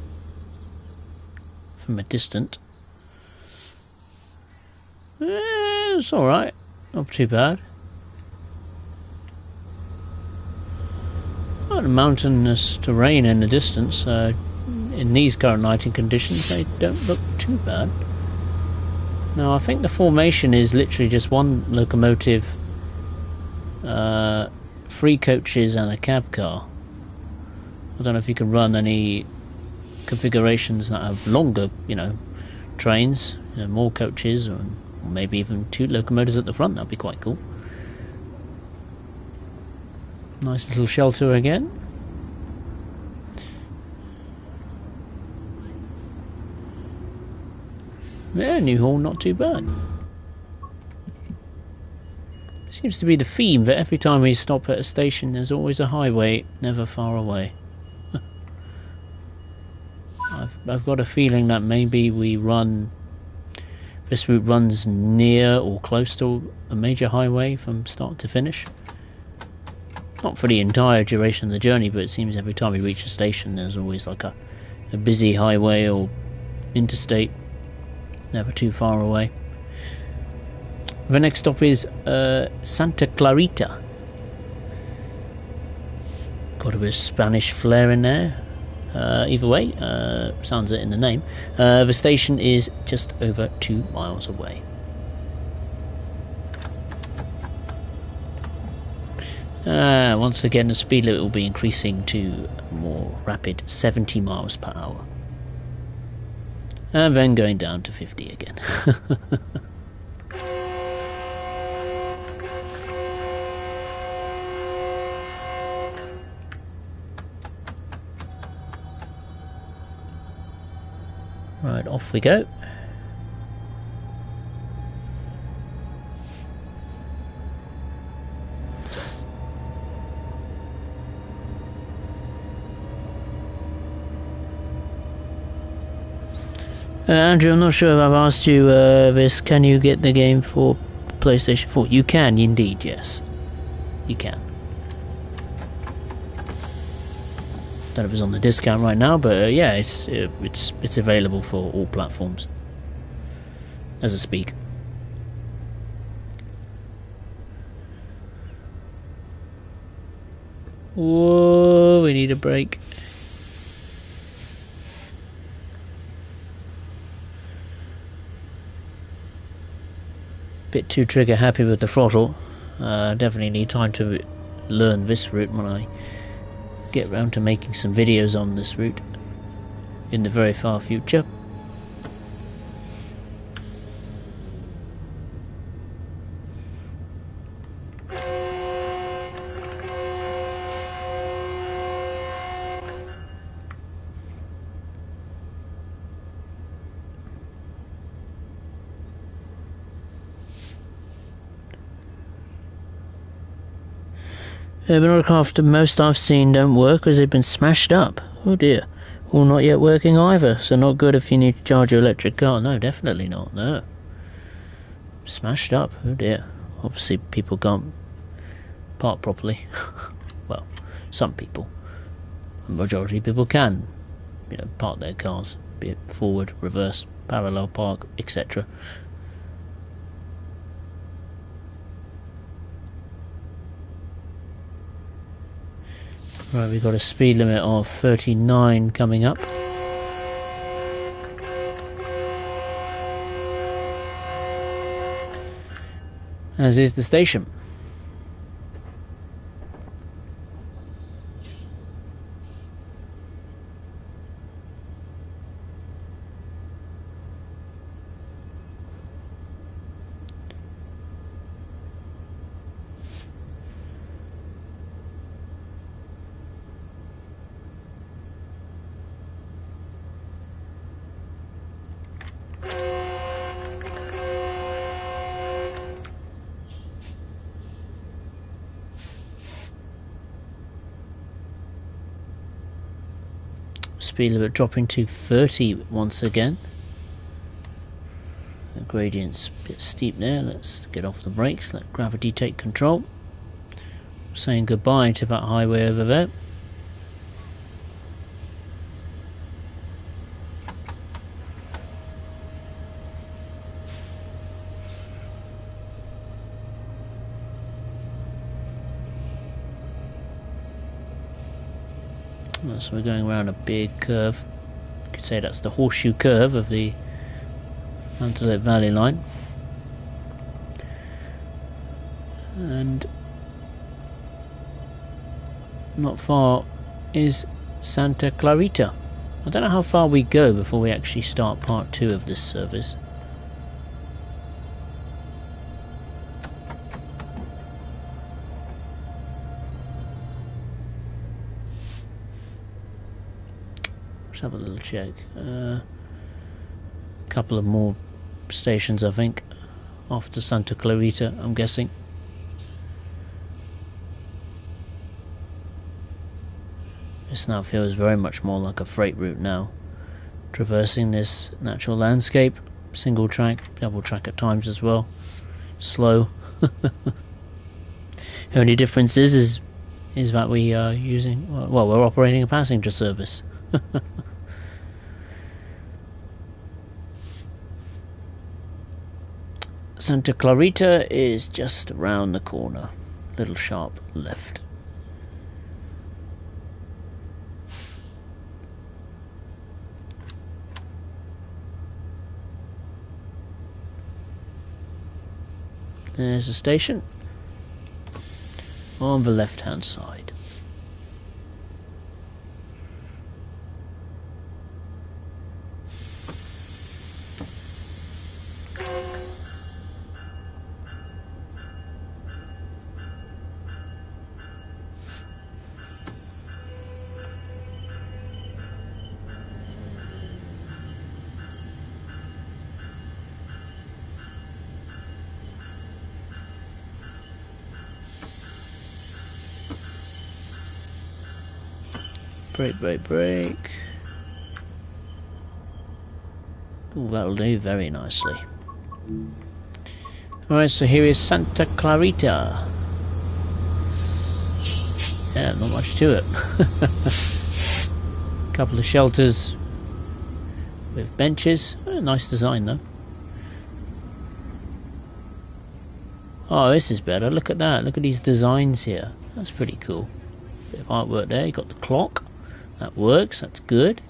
from a distance. It's alright. Not too bad. Well, the mountainous terrain in the distance, in these current lighting conditions, they don't look too bad. Now, I think the formation is literally just one locomotive, 3 coaches and a cab car. I don't know if you can run any configurations that have longer, trains, more coaches, or maybe even 2 locomotives at the front. That'd be quite cool. Nice little shelter again. Yeah, New Hall, not too bad. Seems to be the theme that every time we stop at a station there's always a highway, never far away. I've got a feeling that maybe this route runs near or close to a major highway from start to finish. Not for the entire duration of the journey, but it seems every time we reach a station there's always like a busy highway or interstate, never too far away. The next stop is Santa Clarita. Got a bit of Spanish flair in there. Either way, sounds it in the name. The station is just over 2 miles away. Once again, the speed limit will be increasing to a more rapid 70 miles per hour. And then going down to 50 again. Right, off we go. Andrew, I'm not sure if I've asked you this. Can you get the game for PlayStation 4? You can indeed, yes. You can. Don't know if it's on the discount right now, but yeah, it's available for all platforms as I speak. Whoa, we need a break. Bit too trigger happy with the throttle. Definitely need time to learn this route when I get around to making some videos on this route in the very far future. Urban aircraft, most I've seen don't work because they've been smashed up. Oh dear. All not yet working either, so not good if you need to charge your electric car. No, definitely not, no. Smashed up, oh dear. Obviously people can't park properly. Well, some people. The majority of people can, park their cars, be it forward, reverse, parallel park, etc. Right, we've got a speed limit of 39 coming up. As is the station. Speed limit dropping to 30 once again. The gradient's a bit steep there. Let's get off the brakes, let gravity take control. Saying goodbye to that highway over there. So we're going around a big curve. You could say that's the horseshoe curve of the Antelope Valley Line. And not far is Santa Clarita. I don't know how far we go before we actually start part 2 of this service. Let's have a little check. Couple of more stations, I think, after Santa Clarita, I'm guessing. This now feels very much more like a freight route now. Traversing this natural landscape, single track, double track at times as well. Slow. The only difference is that we are using, well, we're operating a passenger service. Santa Clarita is just around the corner. Little sharp left. There's a station on the left hand side. Brake. Oh, that'll do very nicely. Alright, so here is Santa Clarita. Yeah, not much to it. Couple of shelters with benches. Nice design though. Oh, this is better. Look at that. Look at these designs here. That's pretty cool. Bit of artwork there. You got the clock. That works, that's good.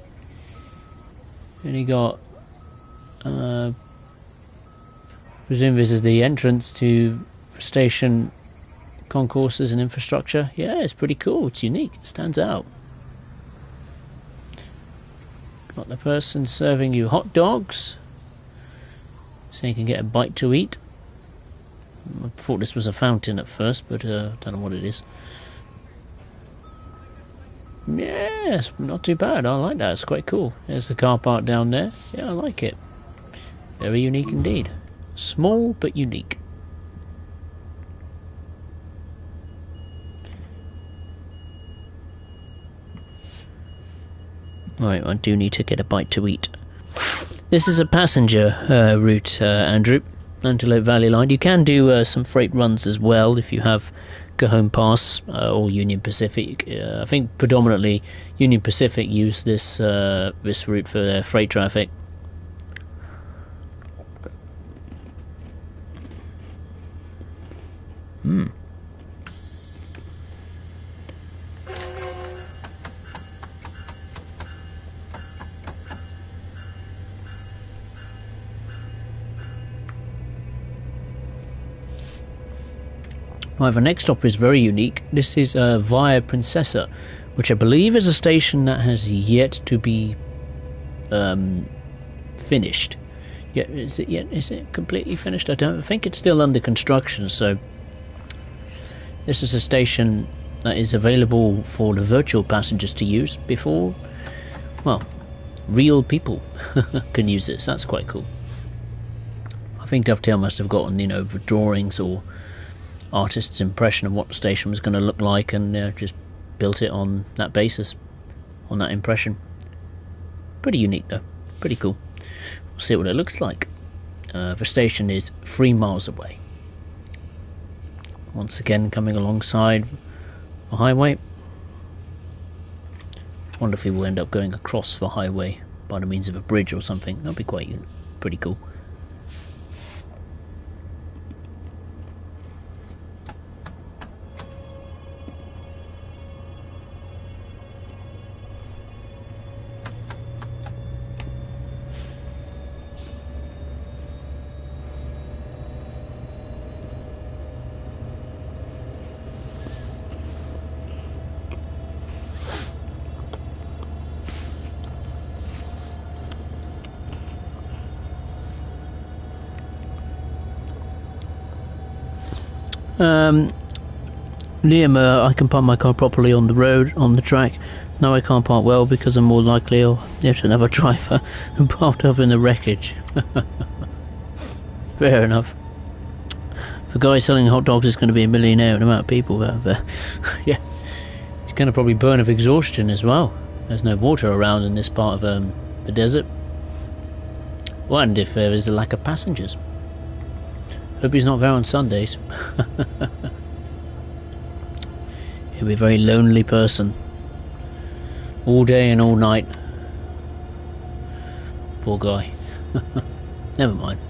And you got, presume this is the entrance to station concourses and infrastructure. Yeah, it's pretty cool, it's unique, it stands out. Got the person serving you hot dogs, so you can get a bite to eat. I thought this was a fountain at first, but don't know what it is. Yes, not too bad. I like that. It's quite cool. There's the car park down there. Yeah, I like it. Very unique indeed. Small but unique. Right, I do need to get a bite to eat. This is a passenger route, Andrew. Antelope Valley Line. You can do some freight runs as well if you have Cajon Pass or Union Pacific. I think predominantly Union Pacific use this this route for their freight traffic. Right, the next stop is very unique. This is Via Princesa, which I believe is a station that has yet to be finished. Is it completely finished? I don't think it's still under construction. So this is a station that is available for the virtual passengers to use before, well, real people can use this. That's quite cool. I think Dovetail must have gotten, you know, the drawings or artist's impression of what the station was going to look like, and just built it on that basis, on that impression. Pretty unique though, pretty cool. We'll see what it looks like. The station is 3 miles away. Once again, coming alongside the highway. Wonder if we will end up going across the highway by the means of a bridge or something. That'd be quite pretty cool. Liam, I can park my car properly on the road, on the track. No, I can't park well because I'm more likely I'll hit another driver and parked up in the wreckage. Fair enough. The guy selling hot dogs is going to be a millionaire, no amount of people out there. Yeah, he's going to probably burn of exhaustion as well. There's no water around in this part of the desert. What if there is a lack of passengers? Hope he's not there on Sundays. He'll be a very lonely person. All day and all night. Poor guy. Never mind.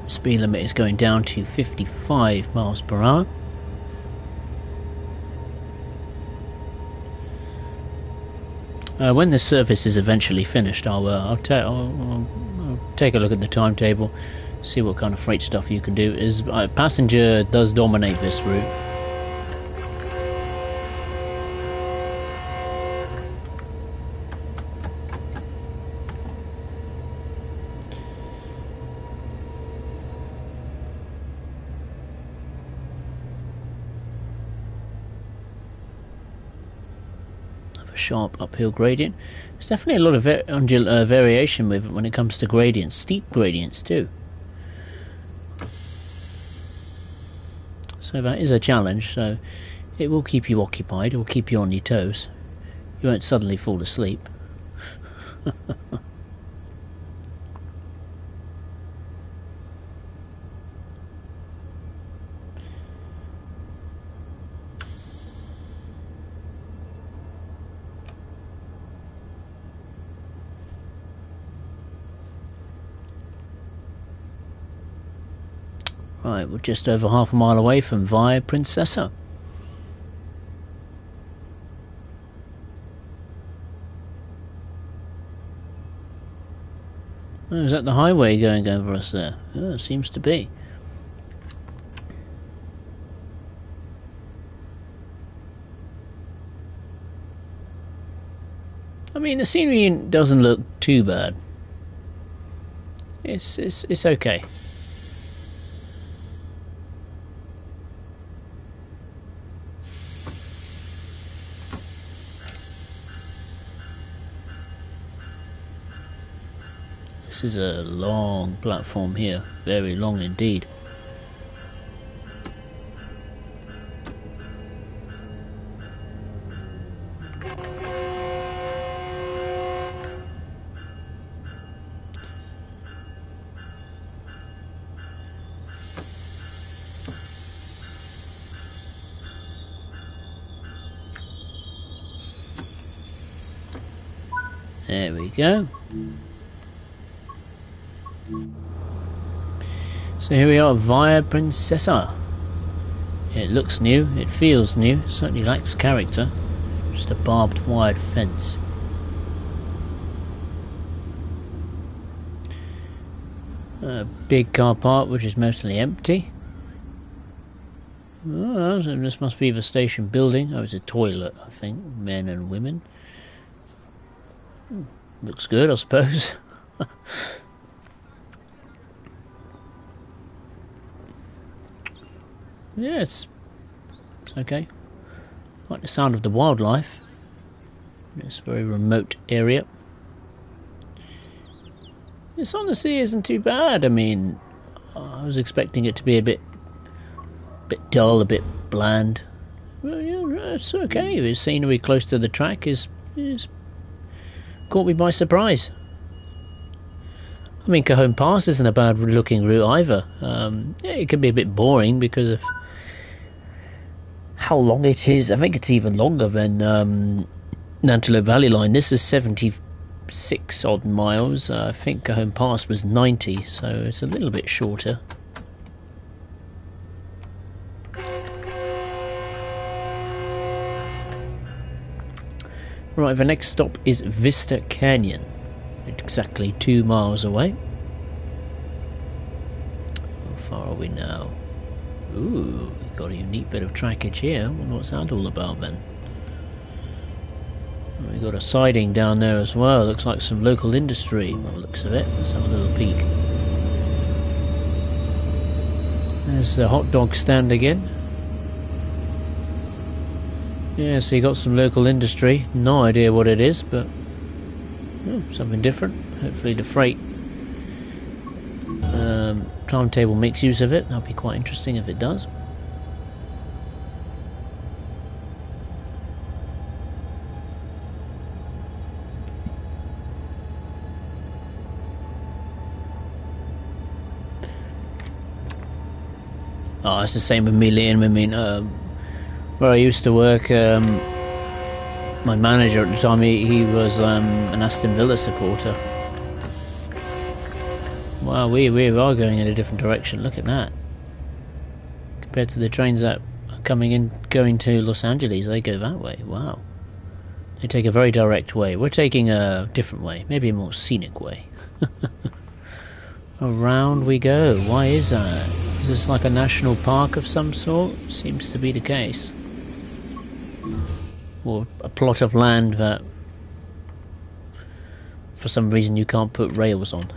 Speed limit is going down to 55 miles per hour. When this service is eventually finished, I'll take a look at the timetable, see what kind of freight stuff you can do. Passenger does dominate this route. Sharp uphill gradient. There's definitely a lot of variation with it when it comes to gradients, steep gradients too. So that is a challenge. So it will keep you occupied, it will keep you on your toes. You won't suddenly fall asleep. Right, we're just over half a mile away from Via Princesa. Oh, is that the highway going over us there? Oh, it seems to be. I mean, the scenery doesn't look too bad. It's okay. This is a long platform here, very long indeed. There we go. So here we are, Via Princesa. It looks new, it feels new, certainly lacks character. Just a barbed wired fence. A big car park which is mostly empty. Oh, this must be the station building. Oh, it's a toilet, I think, men and women. Looks good, I suppose. Yeah, it's okay. I like the sound of the wildlife. It's a very remote area. This honestly isn't too bad. I mean, I was expecting it to be a bit dull, a bit bland. Well, yeah, it's okay. The scenery close to the track is caught me by surprise. I mean, Cajon Pass isn't a bad looking route either. Yeah, it can be a bit boring because of how long it is. I think it's even longer than Antelope Valley Line. This is 76 odd miles. I think Cajon Pass was 90, so it's a little bit shorter. Right, the next stop is Vista Canyon, exactly 2 miles away. How far are we now? Ooh, we've got a unique bit of trackage here. Wonder what's that all about then? We've got a siding down there as well. Looks like some local industry by the looks of it. Let's have a little peek. There's the hot dog stand again. Yeah, so you got some local industry. No idea what it is, but something different. Hopefully the freight timetable makes use of it. That'll be quite interesting if it does. Oh, it's the same with me, Liam. I mean, where I used to work, my manager at the time, he was an Aston Villa supporter. Wow, we are going in a different direction. Look at that. Compared to the trains that are coming in, going to Los Angeles, they go that way. Wow. They take a very direct way. We're taking a different way, maybe a more scenic way. Around we go. Why is that? Is this like a national park of some sort? Seems to be the case. Or a plot of land that for some reason you can't put rails on.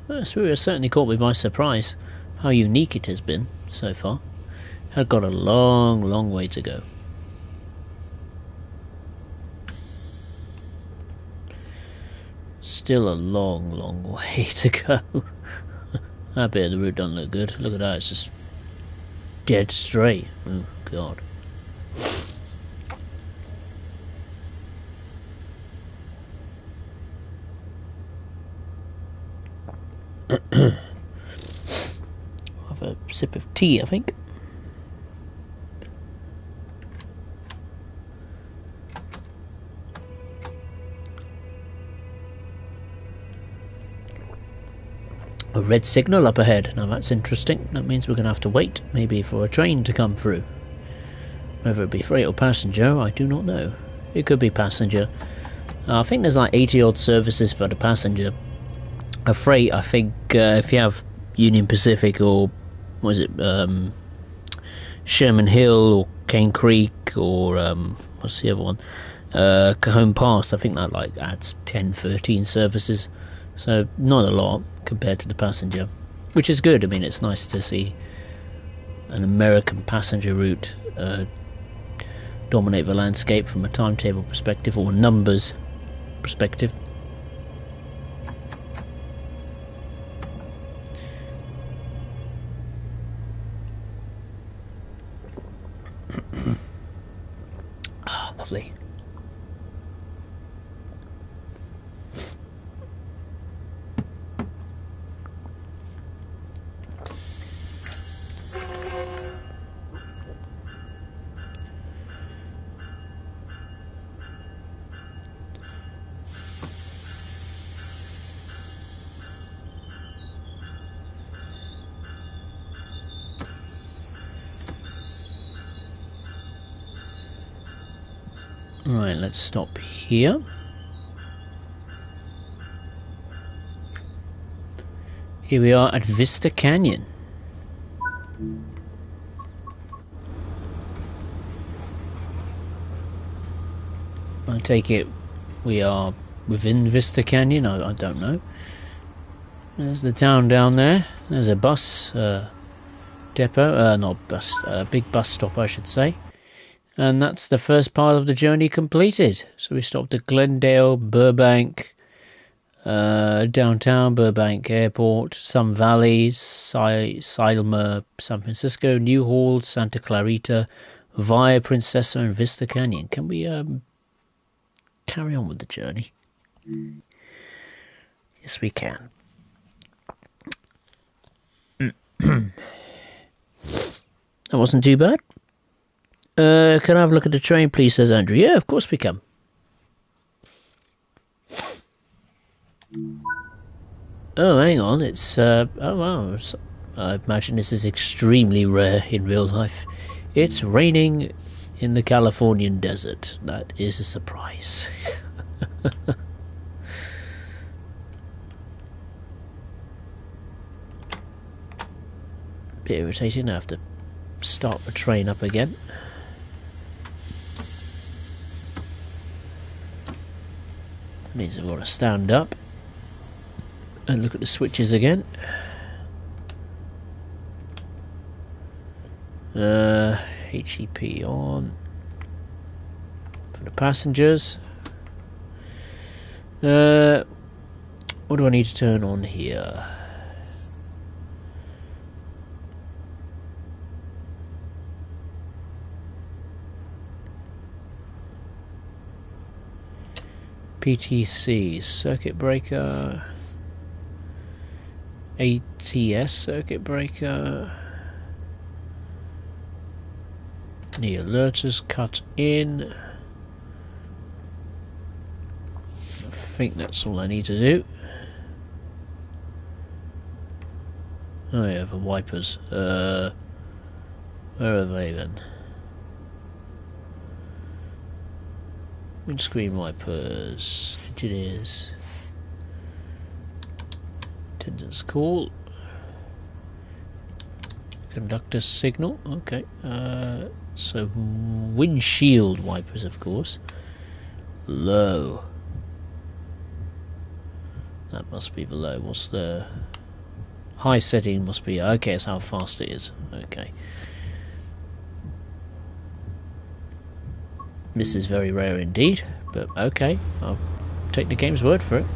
Well, so it certainly caught me by surprise how unique it has been so far. I've got a long, long way to go. Still a long, long way to go. That bit of the route doesn't look good. Look at that, it's just dead straight. Oh, God. Have a sip of tea, I think. A red signal up ahead. Now that's interesting. That means we're going to have to wait, maybe for a train to come through. Whether it be freight or passenger, I do not know. It could be passenger. I think there's like 80 odd services for the passenger. A freight, I think, if you have Union Pacific or what is it, Sherman Hill or Cane Creek or what's the other one, Cajon Pass, I think that like adds 10-13 services. So not a lot compared to the passenger, which is good. I mean, it's nice to see an American passenger route dominate the landscape from a timetable perspective or numbers perspective. Ah, lovely. Right, let's stop here. Here we are at Vista Canyon. I take it we are within Vista Canyon, I don't know. There's the town down there. There's a bus depot, not bus, big bus stop I should say. And that's the first part of the journey completed. So we stopped at Glendale, Burbank, downtown, Burbank Airport, Sun Valley, Silma, San Francisco, New Hall, Santa Clarita, via Princessa and Vista Canyon. Can we carry on with the journey? Yes, we can. That wasn't too bad. Can I have a look at the train, please, says Andrew. Yeah, of course we can. Oh, hang on. It's, oh, wow. I imagine this is extremely rare in real life. It's raining in the Californian desert. That is a surprise. Bit irritating. I have to start the train up again. Means I've got to stand up and look at the switches again. HEP on for the passengers. What do I need to turn on here? PTC circuit breaker, ATS circuit breaker, the alerters cut in. I think that's all I need to do. Oh yeah, the wipers. Where are they then? Windscreen wipers, engineers, attendance call, conductor signal, okay, so windshield wipers of course, low, that must be below, what's the high setting must be, okay, it's how fast it is, okay. This is very rare indeed, but okay, I'll take the game's word for it.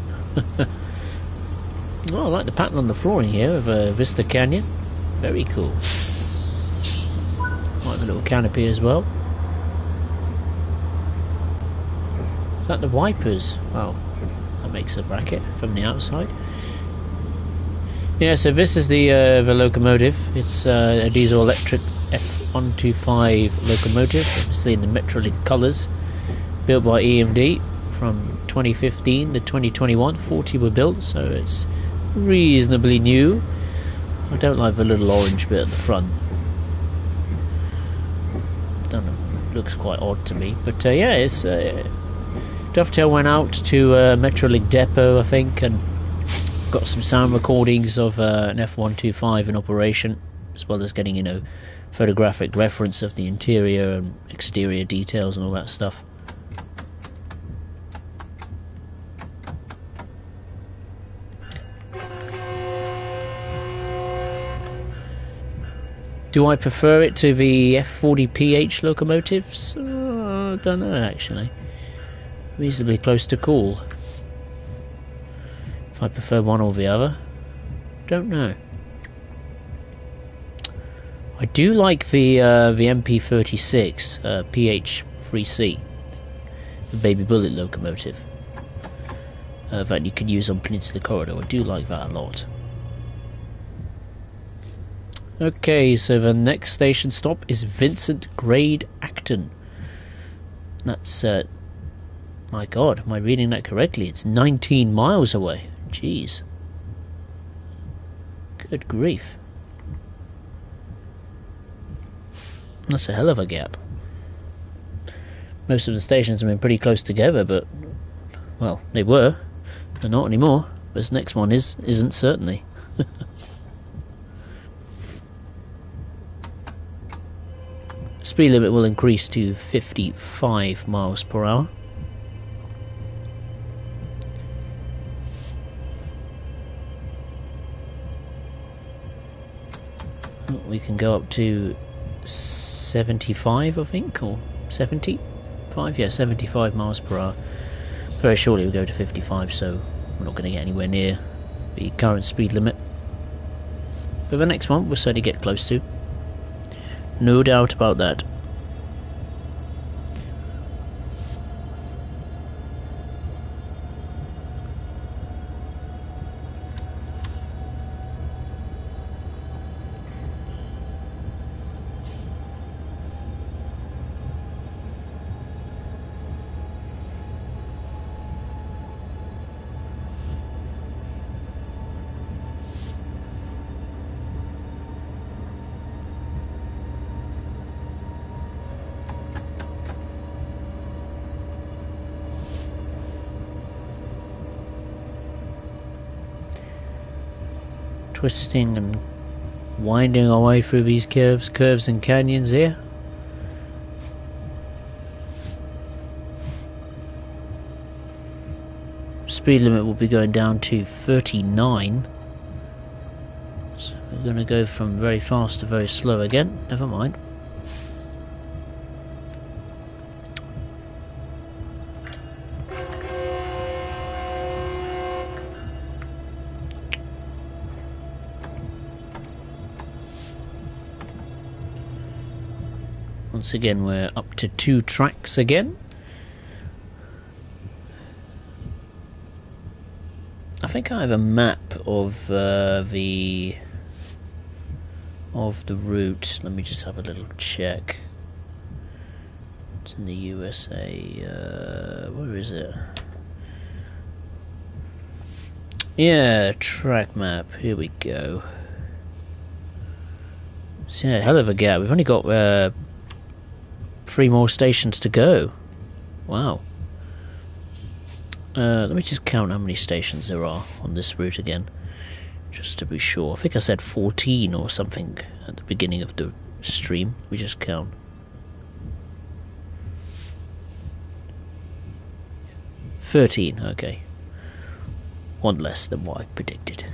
Oh, I like the pattern on the flooring here of Vista Canyon. Very cool. Like the little canopy as well. Is that the wipers? Wow, that makes a bracket from the outside. Yeah, so this is the locomotive. It's a diesel electric F125 locomotive, obviously in the Metrolink colours, built by EMD from 2015 to 2021. 40 were built, so it's reasonably new. I don't like the little orange bit at the front. Don't know, looks quite odd to me, but yeah, it's Dovetail went out to Metrolink depot, I think, and got some sound recordings of an F125 in operation, as well as getting, you know, photographic reference of the interior and exterior details and all that stuff. Do I prefer it to the F40PH locomotives? I don't know actually. Reasonably close to cool. If I prefer one or the other, don't know. I do like the MP36 PH3C, the Baby Bullet locomotive that you can use on Peninsula Corridor. I do like that a lot. Okay, so the next station stop is Vincent Grade Acton. That's my God, am I reading that correctly? It's 19 miles away. Jeez. Good grief. That's a hell of a gap. Most of the stations have been pretty close together, but, well, they were. They're not anymore. This next one isn't certainly. Speed limit will increase to 55 miles per hour. We can go up to 75, I think, or 75? Yeah, 75 miles per hour. Very shortly we'll go to 55, so we're not going to get anywhere near the current speed limit. But the next one we'll certainly get close to. No doubt about that. twisting and winding our way through these curves and canyons here. Speed limit will be going down to 39. So we're going to go from very fast to very slow again. Never mind. Once again, we're up to 2 tracks again. I think I have a map of the route. Let me just have a little check. It's in the USA. Where is it? Yeah, track map. Here we go. It's a hell of a gap. We've only got 3 more stations to go. Wow. Let me just count how many stations there are on this route again, just to be sure. I think I said 14 or something at the beginning of the stream. We just count. 13, okay. 1 less than what I predicted.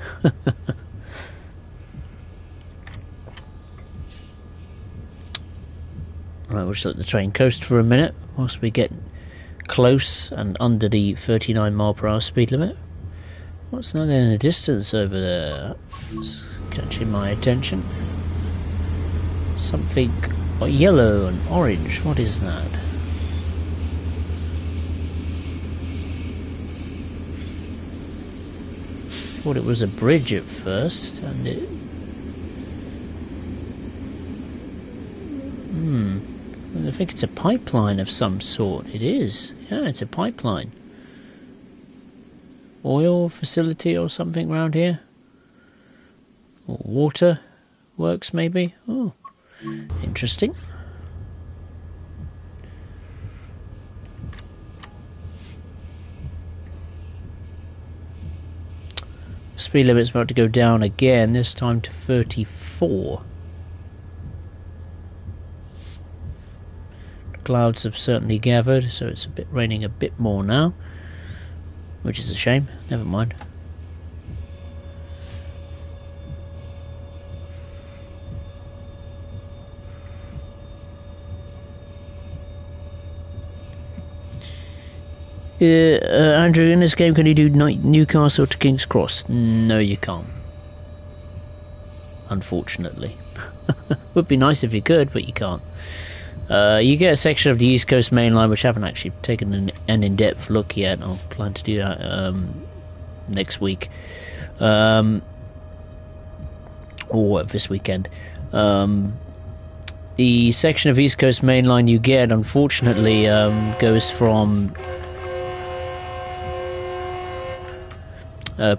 Right, we'll just let the train coast for a minute whilst we get close and under the 39 mile per hour speed limit. What's that in the distance over there? It's catching my attention. Something yellow and orange. What is that? Thought it was a bridge at first, and it... I think it's a pipeline of some sort. It is. Yeah, it's a pipeline. Oil facility or something around here. Or water works maybe. Oh, interesting. Speed limit's about to go down again, this time to 34. Clouds have certainly gathered, so it's raining a bit more now, which is a shame. Never mind. Andrew, in this game, can you do Newcastle to King's Cross? No, you can't. Unfortunately. Would be nice if you could, but you can't. You get a section of the East Coast Main Line, which I haven't actually taken an in-depth look yet. I'll plan to do that next week, or this weekend. The section of East Coast Main Line you get, unfortunately, goes from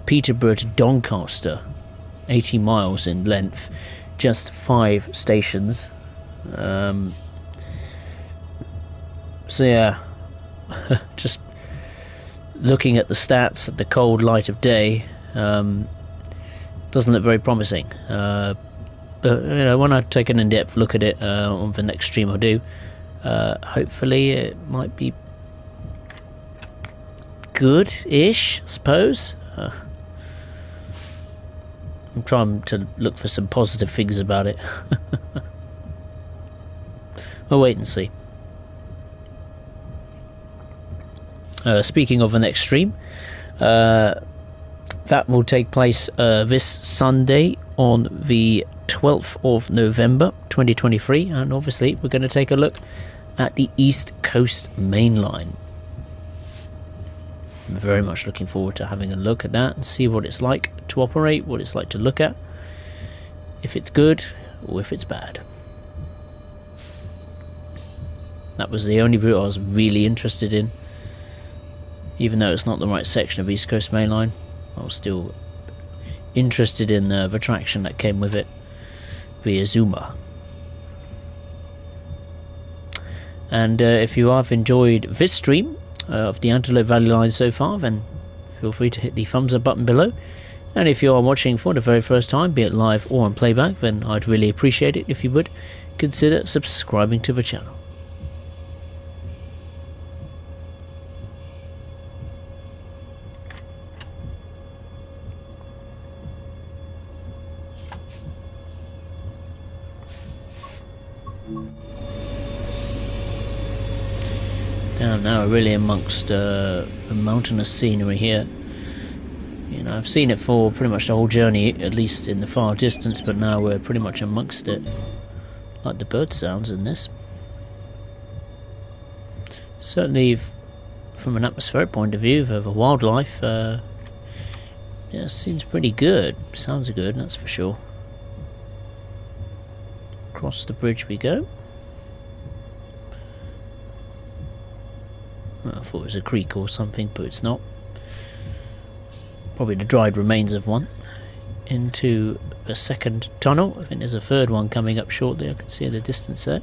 Peterborough to Doncaster, 80 miles in length, just 5 stations. So yeah, just looking at the stats at the cold light of day, doesn't look very promising. But you know, when I take an in-depth look at it on the next stream I do, hopefully it might be good-ish, I suppose. I'm trying to look for some positive things about it. We'll wait and see. Speaking of the next stream, that will take place this Sunday on the 12th of November 2023, and obviously we're going to take a look at the East Coast Main Line. I'm very much looking forward to having a look at that and see what it's like to operate, what it's like to look at, if it's good or if it's bad. That was the only route I was really interested in. Even though it's not the right section of East Coast Main Line, I was still interested in the attraction that came with it via Zuma. And if you have enjoyed this stream of the Antelope Valley Line so far, then feel free to hit the thumbs up button below And if you are watching for the very first time, be it live or on playback, then I'd really appreciate it if you would consider subscribing to the channel. Down now, we're really amongst the mountainous scenery here. You know, I've seen it for pretty much the whole journey, at least in the far distance, but now we're pretty much amongst it. Like the bird sounds in this. Certainly, from an atmospheric point of view, of the wildlife, yeah, it seems pretty good. Sounds good, that's for sure. Across the bridge we go. Well, I thought it was a creek or something, but it's not. Probably the dried remains of one. Into a second tunnel. I think there's a third one coming up shortly. I can see in the distance there.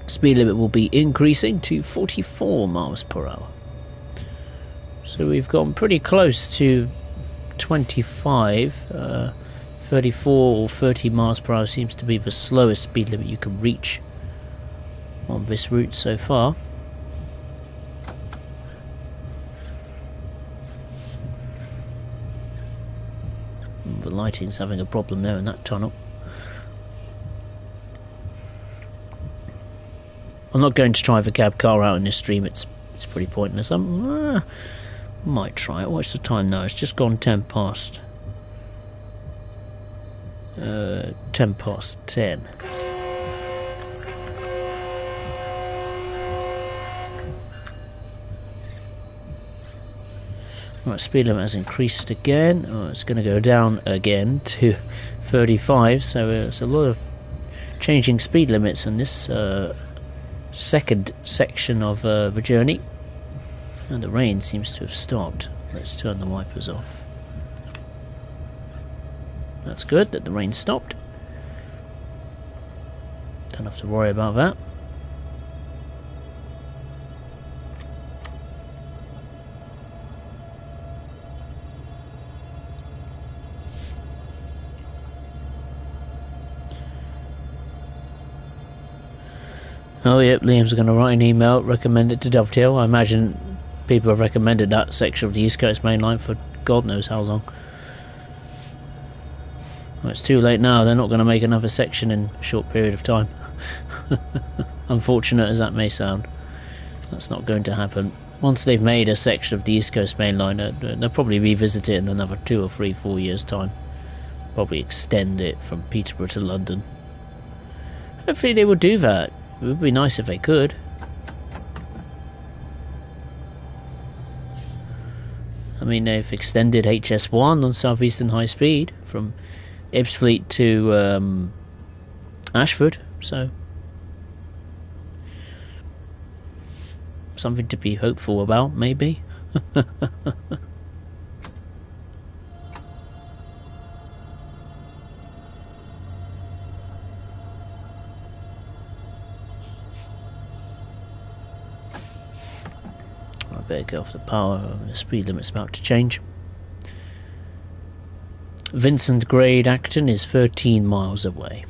Speed limit will be increasing to 44 miles per hour. So we've gone pretty close to 25. 34 or 30 miles per hour seems to be the slowest speed limit you can reach on this route so far. The lighting's having a problem there in that tunnel. I'm not going to drive a cab car out in this stream, it's pretty pointless. I might try it. What's the time now? It's just gone 10 past 10. Right, speed limit has increased again. Oh, it's going to go down again to 35, so it's a lot of changing speed limits in this second section of the journey. And the rain seems to have stopped. Let's turn the wipers off. That's good that the rain stopped. Don't have to worry about that. Oh yep, Liam's going to write an email, recommend it to Dovetail. I imagine people have recommended that section of the East Coast Main Line for God knows how long. Well, it's too late now, they're not going to make another section in a short period of time. Unfortunate as that may sound, that's not going to happen. Once they've made a section of the East Coast Main Line, they'll probably revisit it in another 2 or 3, 4 years time. Probably extend it from Peterborough to London. Hopefully they will do that. It would be nice if they could. I mean, they've extended HS1 on South Eastern High Speed from Ebbsfleet to Ashford, so something to be hopeful about, maybe. Better get off the power, the speed limit's about to change. Vincent Grade Acton is 13 miles away.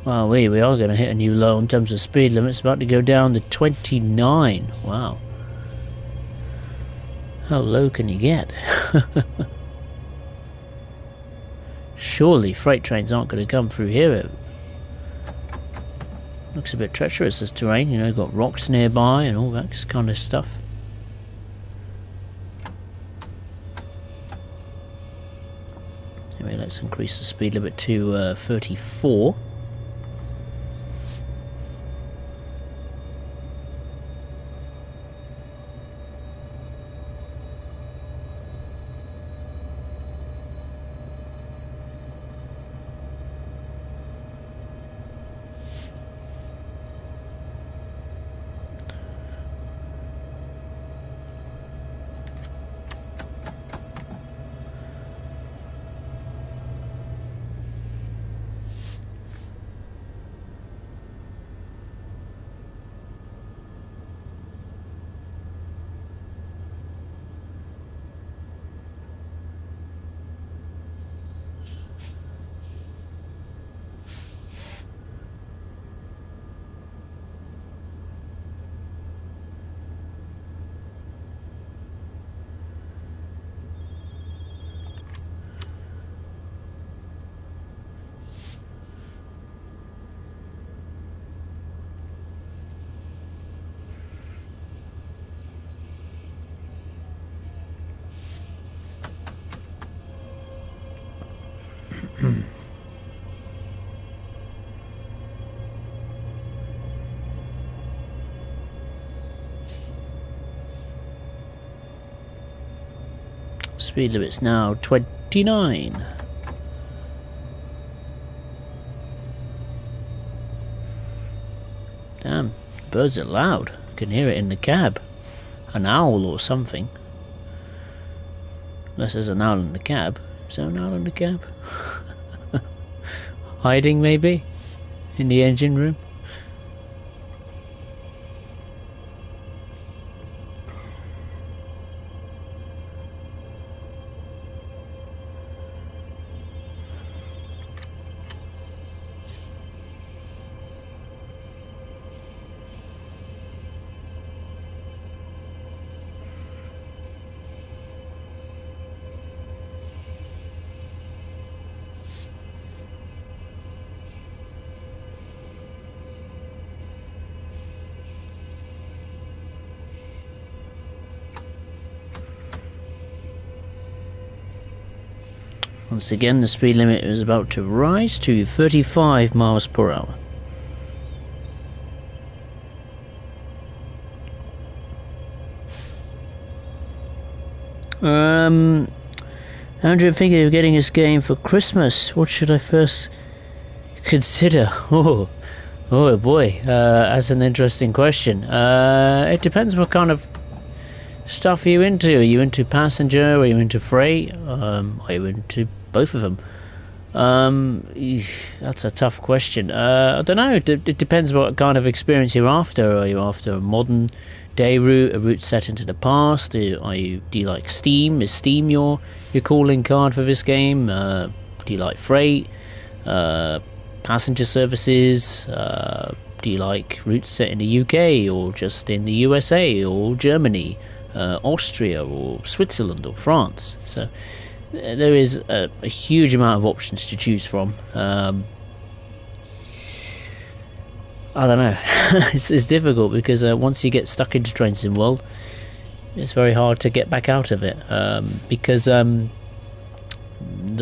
Well, we are going to hit a new low in terms of speed limit. It's about to go down to 29. Wow. How low can you get? Surely freight trains aren't going to come through here. It looks a bit treacherous, this terrain, you know, got rocks nearby and all that kind of stuff. Anyway, let's increase the speed limit to 34. Speed limit's now 29. Damn, birds are loud. I can hear it in the cab. An owl or something. Unless there's an owl in the cab. Is there an owl in the cab? Hiding maybe? In the engine room? Once again, the speed limit is about to rise to 35 miles per hour. Andrew, thinking of getting this game for Christmas. What should I first consider? Oh boy, that's an interesting question. It depends what kind of stuff are you into. Are you into passenger? Are you into freight? Are you into both of them? That's a tough question. I don't know. It depends what kind of experience you're after. Are you after a modern day route, a route set into the past? Do you like Steam? Is Steam your calling card for this game? Do you like freight? Passenger services? Do you like routes set in the UK or just in the USA or Germany? Austria or Switzerland or France. So there is a huge amount of options to choose from. I don't know. It's difficult because once you get stuck into Train Sim World, it's very hard to get back out of it. Because the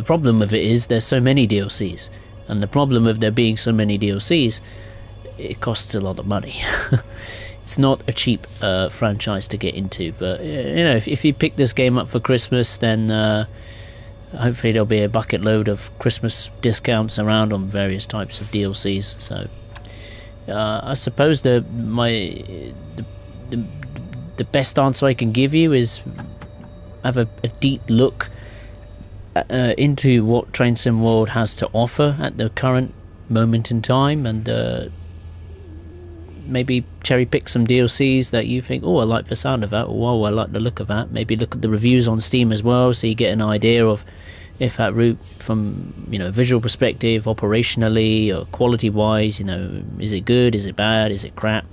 problem with it is there's so many DLCs, and the problem of there being so many DLCs, it costs a lot of money. It's not a cheap franchise to get into, but you know, if you pick this game up for Christmas, then hopefully there'll be a bucket load of Christmas discounts around on various types of DLCs. So I suppose the best answer I can give you is have a deep look into what Train Sim World has to offer at the current moment in time, and maybe cherry pick some DLCs that you think, oh, I like the sound of that, or oh, I like the look of that. Maybe look at the reviews on Steam as well, so you get an idea of if that route, from visual perspective, operationally, or quality wise, is it good, is it bad, is it crap.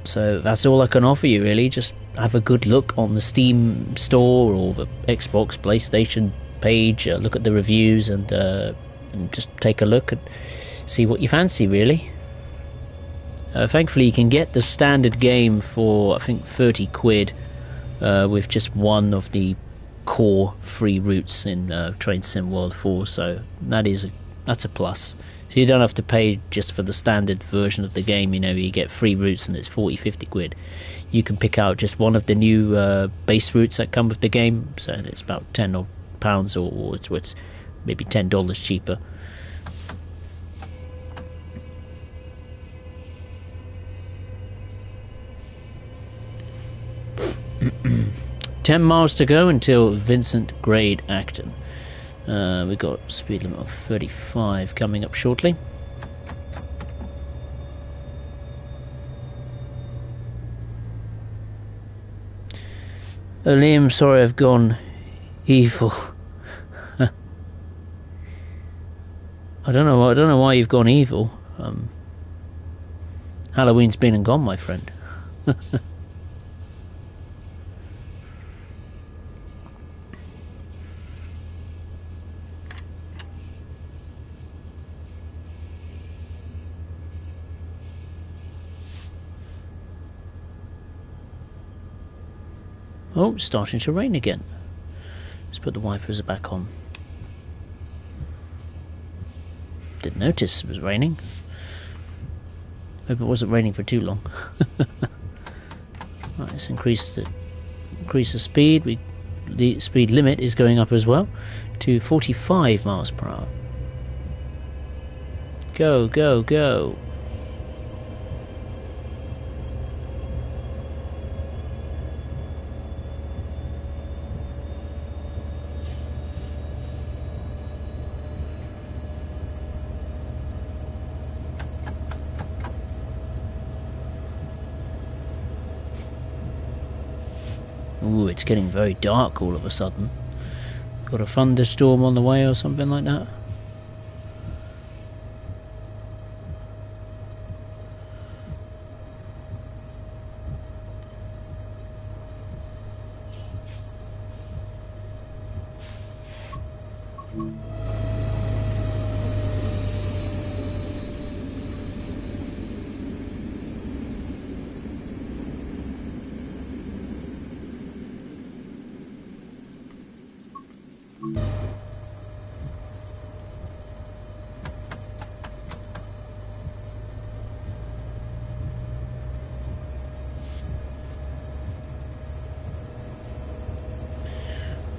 So that's all I can offer you, really. Just have a good look on the Steam store or the Xbox, PlayStation page, look at the reviews, and just take a look and see what you fancy, really. Thankfully, you can get the standard game for, I think, 30 quid with just one of the core free routes in Train Sim World 4, so that's a plus. So you don't have to pay just for the standard version of the game. You know, you get free routes and it's 40-50 quid. You can pick out just one of the new base routes that come with the game, so it's about £10 or it's maybe $10 cheaper. $10 miles to go until Vincent Grade Acton. We've got speed limit of 35 coming up shortly. Liam, sorry I've gone evil. I don't know why you've gone evil. Halloween's been and gone, my friend. Oh, it's starting to rain again. Let's put the wipers back on. Didn't notice it was raining. Hope it wasn't raining for too long. Right, let's increase the speed. The speed limit is going up as well to 45 miles per hour. Go, go, go. Ooh, it's getting very dark all of a sudden. Got a thunderstorm on the way or something like that?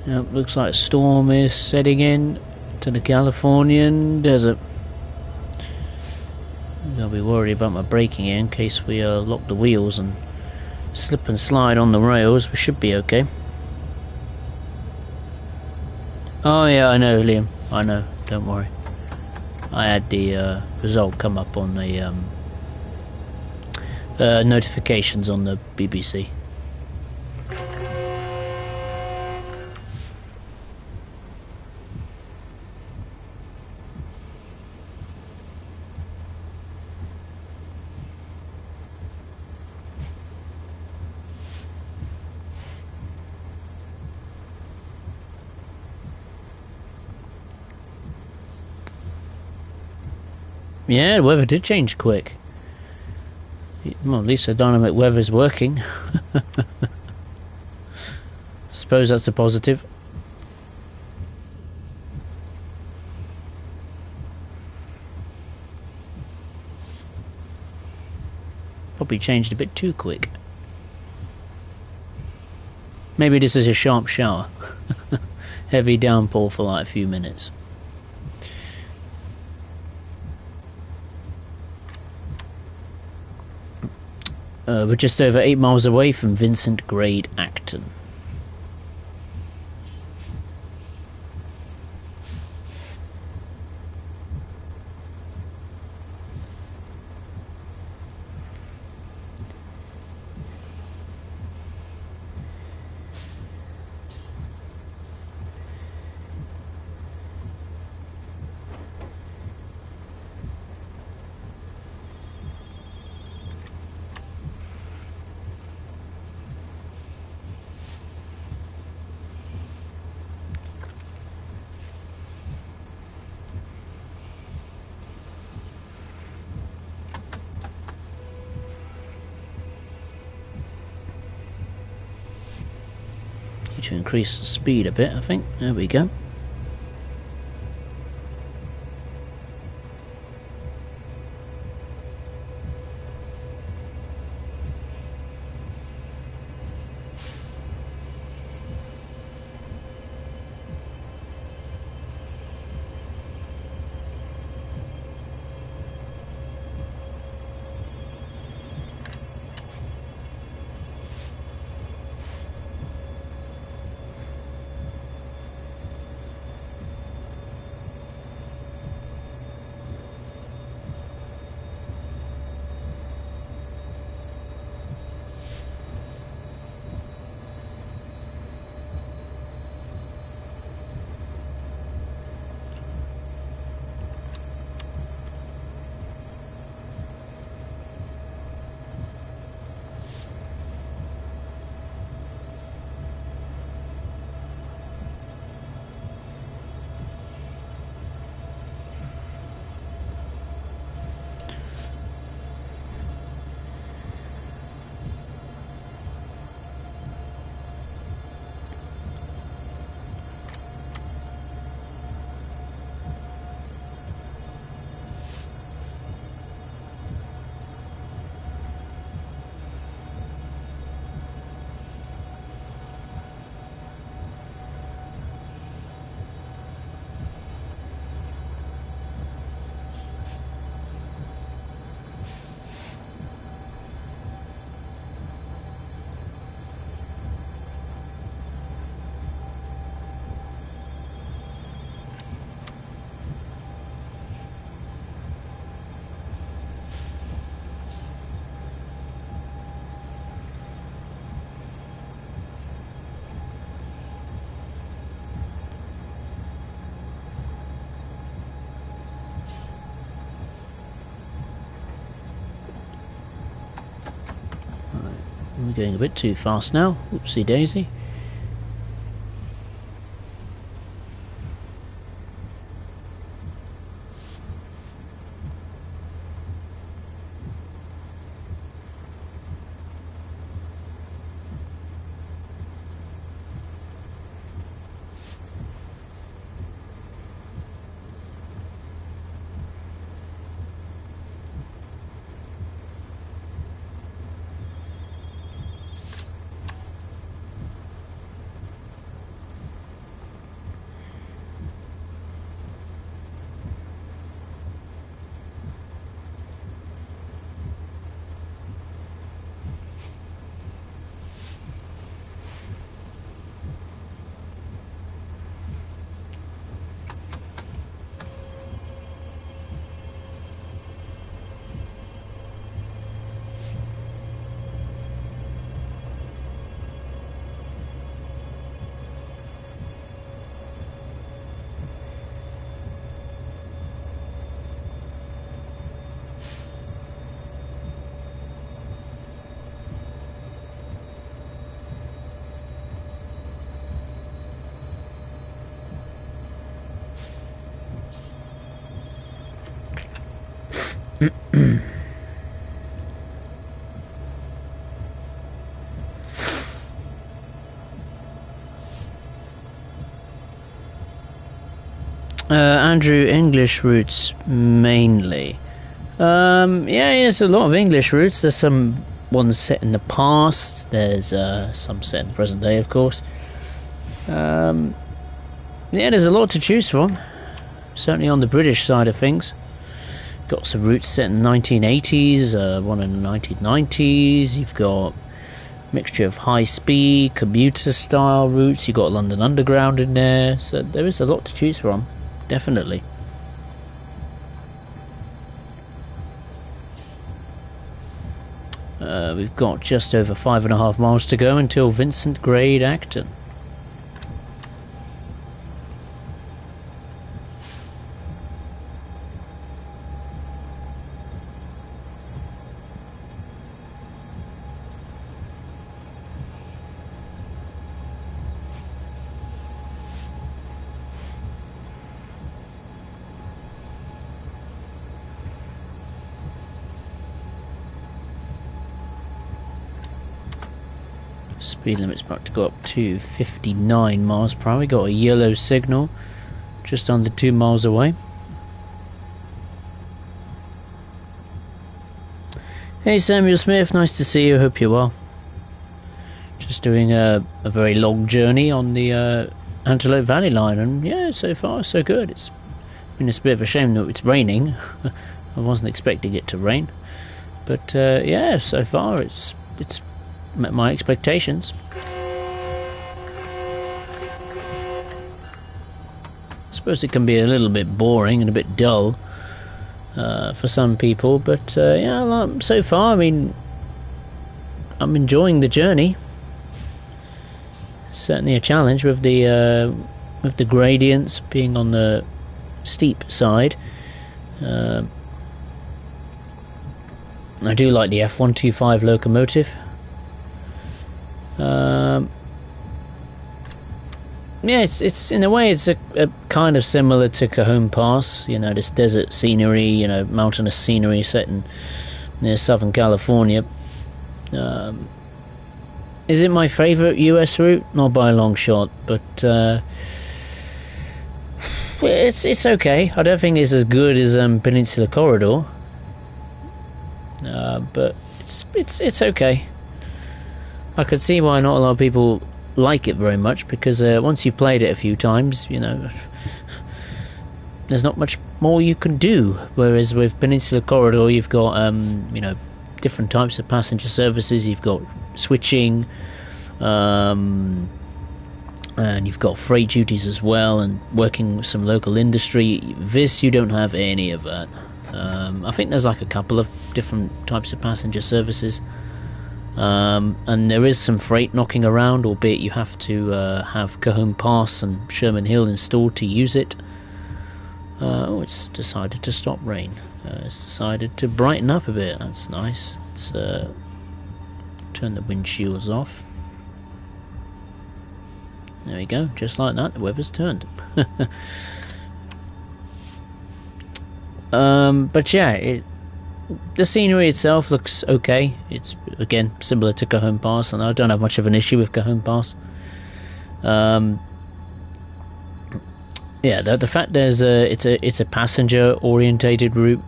Yep, looks like a storm is setting in to the Californian desert. I'll be worried about my braking here in case we lock the wheels and slip and slide on the rails. We should be okay. Oh yeah, I know, Liam. I know. Don't worry. I had the result come up on the notifications on the BBC. Yeah, the weather did change quick. Well, at least the dynamic weather's working. Suppose that's a positive. Probably changed a bit too quick. Maybe this is a sharp shower. Heavy downpour for like a few minutes. We're just over 8 miles away from Vincent Grade Acton. Need to increase the speed a bit, I think. There we go. We're going a bit too fast now. Oopsie daisy. Andrew, English routes mainly. Yeah, there's a lot of English routes. There's some ones set in the past. There's some set in the present day, of course. Yeah, there's a lot to choose from. Certainly on the British side of things. Got some routes set in the 1980s, one in the 1990s. You've got a mixture of high-speed, commuter-style routes. You've got London Underground in there. So there is a lot to choose from, definitely. We've got just over 5.5 miles to go until Vincent Grade Acton. Speed limit's about to go up to 59 miles per hour. We got a yellow signal just under 2 miles away. Hey Samuel Smith, nice to see you, hope you're well. Just doing a very long journey on the Antelope Valley Line, and yeah, so far so good. It's been a bit of a shame that it's raining. I wasn't expecting it to rain, but yeah, so far it's met my expectations. I suppose it can be a little bit boring and a bit dull for some people, but yeah, so far, I mean, I'm enjoying the journey. Certainly a challenge with the gradients being on the steep side. I do like the F125 locomotive. Yeah, it's in a way it's a kind of similar to Cajon Pass. You know, this desert scenery, you know, mountainous scenery set near Southern California. Is it my favourite US route? Not by a long shot, but it's okay. I don't think it's as good as Peninsula Corridor, but it's okay. I could see why not a lot of people like it very much, because once you've played it a few times, you know, there's not much more you can do. Whereas with Peninsula Corridor, you've got you know, different types of passenger services. You've got switching, and you've got freight duties as well, and working with some local industry. This, you don't have any of that. I think there's like a couple of different types of passenger services, and there is some freight knocking around, albeit you have to have Cajon Pass and Sherman Hill installed to use it. Oh, it's decided to stop rain. It's decided to brighten up a bit. That's nice. Let's turn the windshields off. There we go. Just like that, the weather's turned. But yeah, the scenery itself looks okay. It's again similar to Cajon Pass, and I don't have much of an issue with Cajon Pass. Yeah, the fact it's a passenger orientated route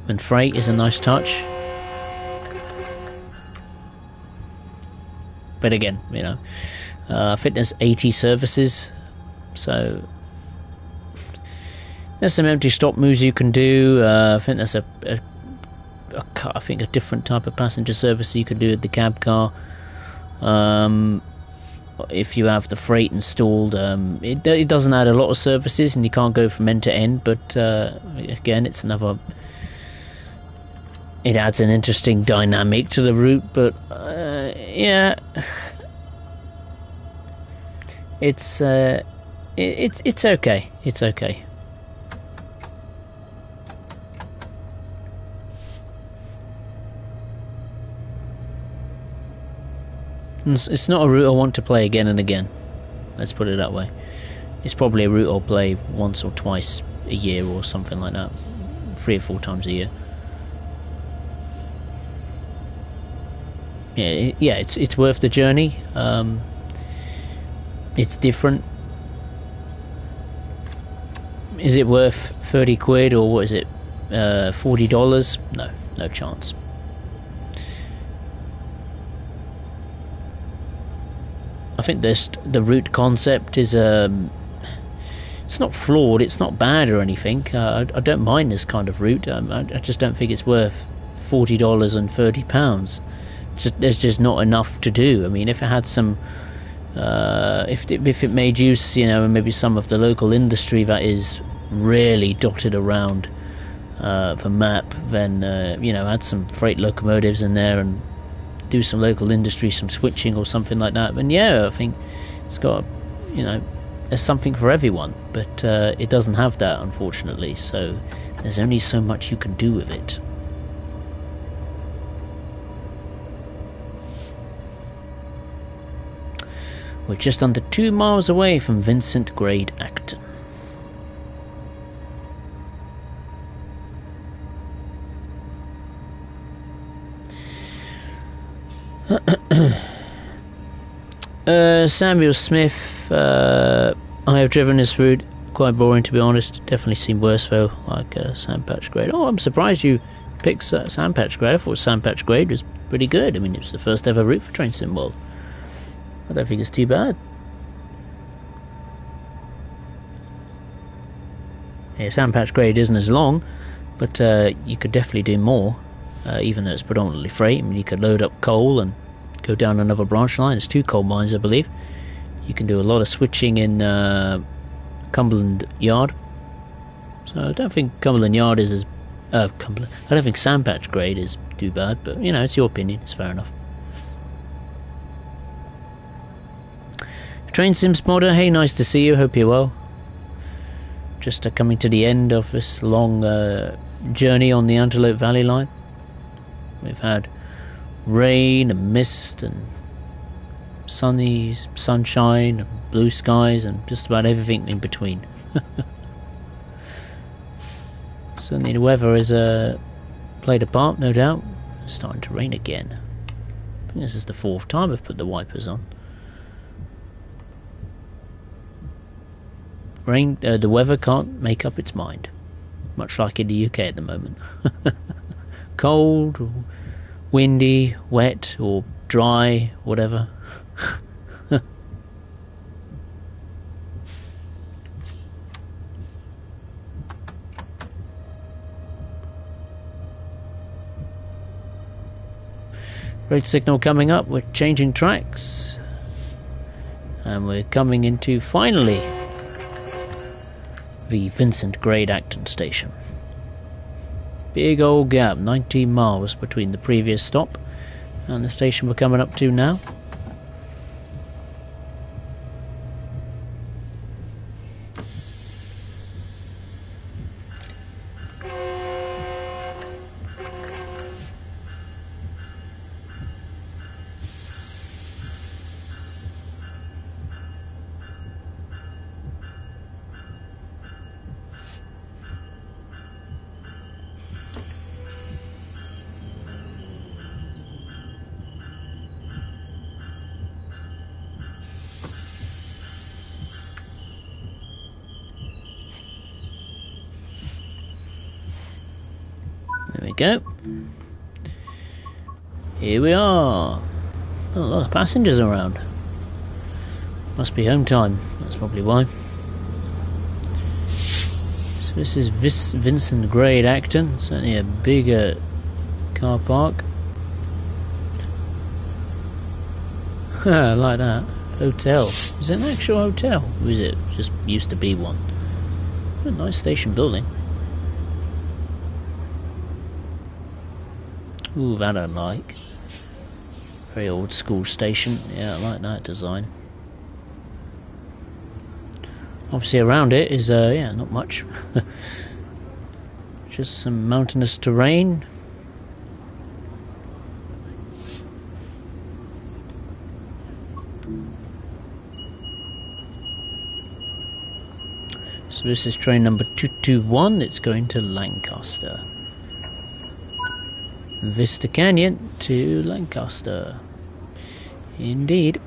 and freight is a nice touch. But again, you know, I think there's 80 services, so there's some empty stop moves you can do. I think there's a different type of passenger service you can do with the cab car. If you have the freight installed, it doesn't add a lot of services, and you can't go from end to end. But again, it's another. It adds an interesting dynamic to the route, but yeah, it's okay. It's okay. It's not a route I want to play again and again. Let's put it that way. It's probably a route I'll play once or twice a year or something like that, 3 or 4 times a year. Yeah, it's worth the journey. It's different. Is it worth 30 quid or what is it? $40? No chance. I think the route concept is it's not flawed, it's not bad or anything. I don't mind this kind of route. I just don't think it's worth $40 and £30. There's just not enough to do. I mean, if it had some, if it made use, you know, maybe some of the local industry that is really dotted around the map, then you know, add some freight locomotives in there and do some local industry, some switching or something like that. And yeah, I think it's got, you know, there's something for everyone, but it doesn't have that, unfortunately. So there's only so much you can do with it. We're just under 2 miles away from Vincent Grade Acton. Samuel Smith. I have driven this route. Quite boring, to be honest. Definitely seen worse though, like Sandpatch Grade. Oh, I'm surprised you picked Sandpatch Grade. I thought Sandpatch Grade was pretty good. I mean, it was the first ever route for Train Sim World. I don't think it's too bad. Yeah, Sandpatch Grade isn't as long, but you could definitely do more, even though it's predominantly freight. I mean, you could load up coal and go down another branch line. There's 2 coal mines, I believe. You can do a lot of switching in Cumberland Yard. So I don't think Cumberland Yard is as I don't think Sandpatch Grade is too bad, but you know, it's your opinion. It's fair enough. Train Sim Spotter, hey, nice to see you. Hope you're well. Just coming to the end of this long journey on the Antelope Valley Line. We've had rain and mist and sunshine and blue skies and just about everything in between. Certainly the weather has played a part, no doubt. It's starting to rain again. I think this is the 4th time I've put the wipers on. Rain, the weather can't make up its mind, much like in the UK at the moment. Cold, or windy, wet, or dry, whatever. Red signal coming up, we're changing tracks. And we're coming into, finally, the Vincent Grade Acton station. Big old gap, 19 miles between the previous stop and the station we're coming up to now. There we go. Here we are. Oh, a lot of passengers around. Must be home time. That's probably why. So this is Vincent Grade Acton. Certainly a bigger car park. I like that. Hotel. Is it an actual hotel? Or is it just used to be one? A nice station building. Ooh, that I like. Very old school station. Yeah, I like that design. Obviously around it is, yeah, not much. Just some mountainous terrain. So this is train number 221. It's going to Lancaster. Vista Canyon to Lancaster. Indeed.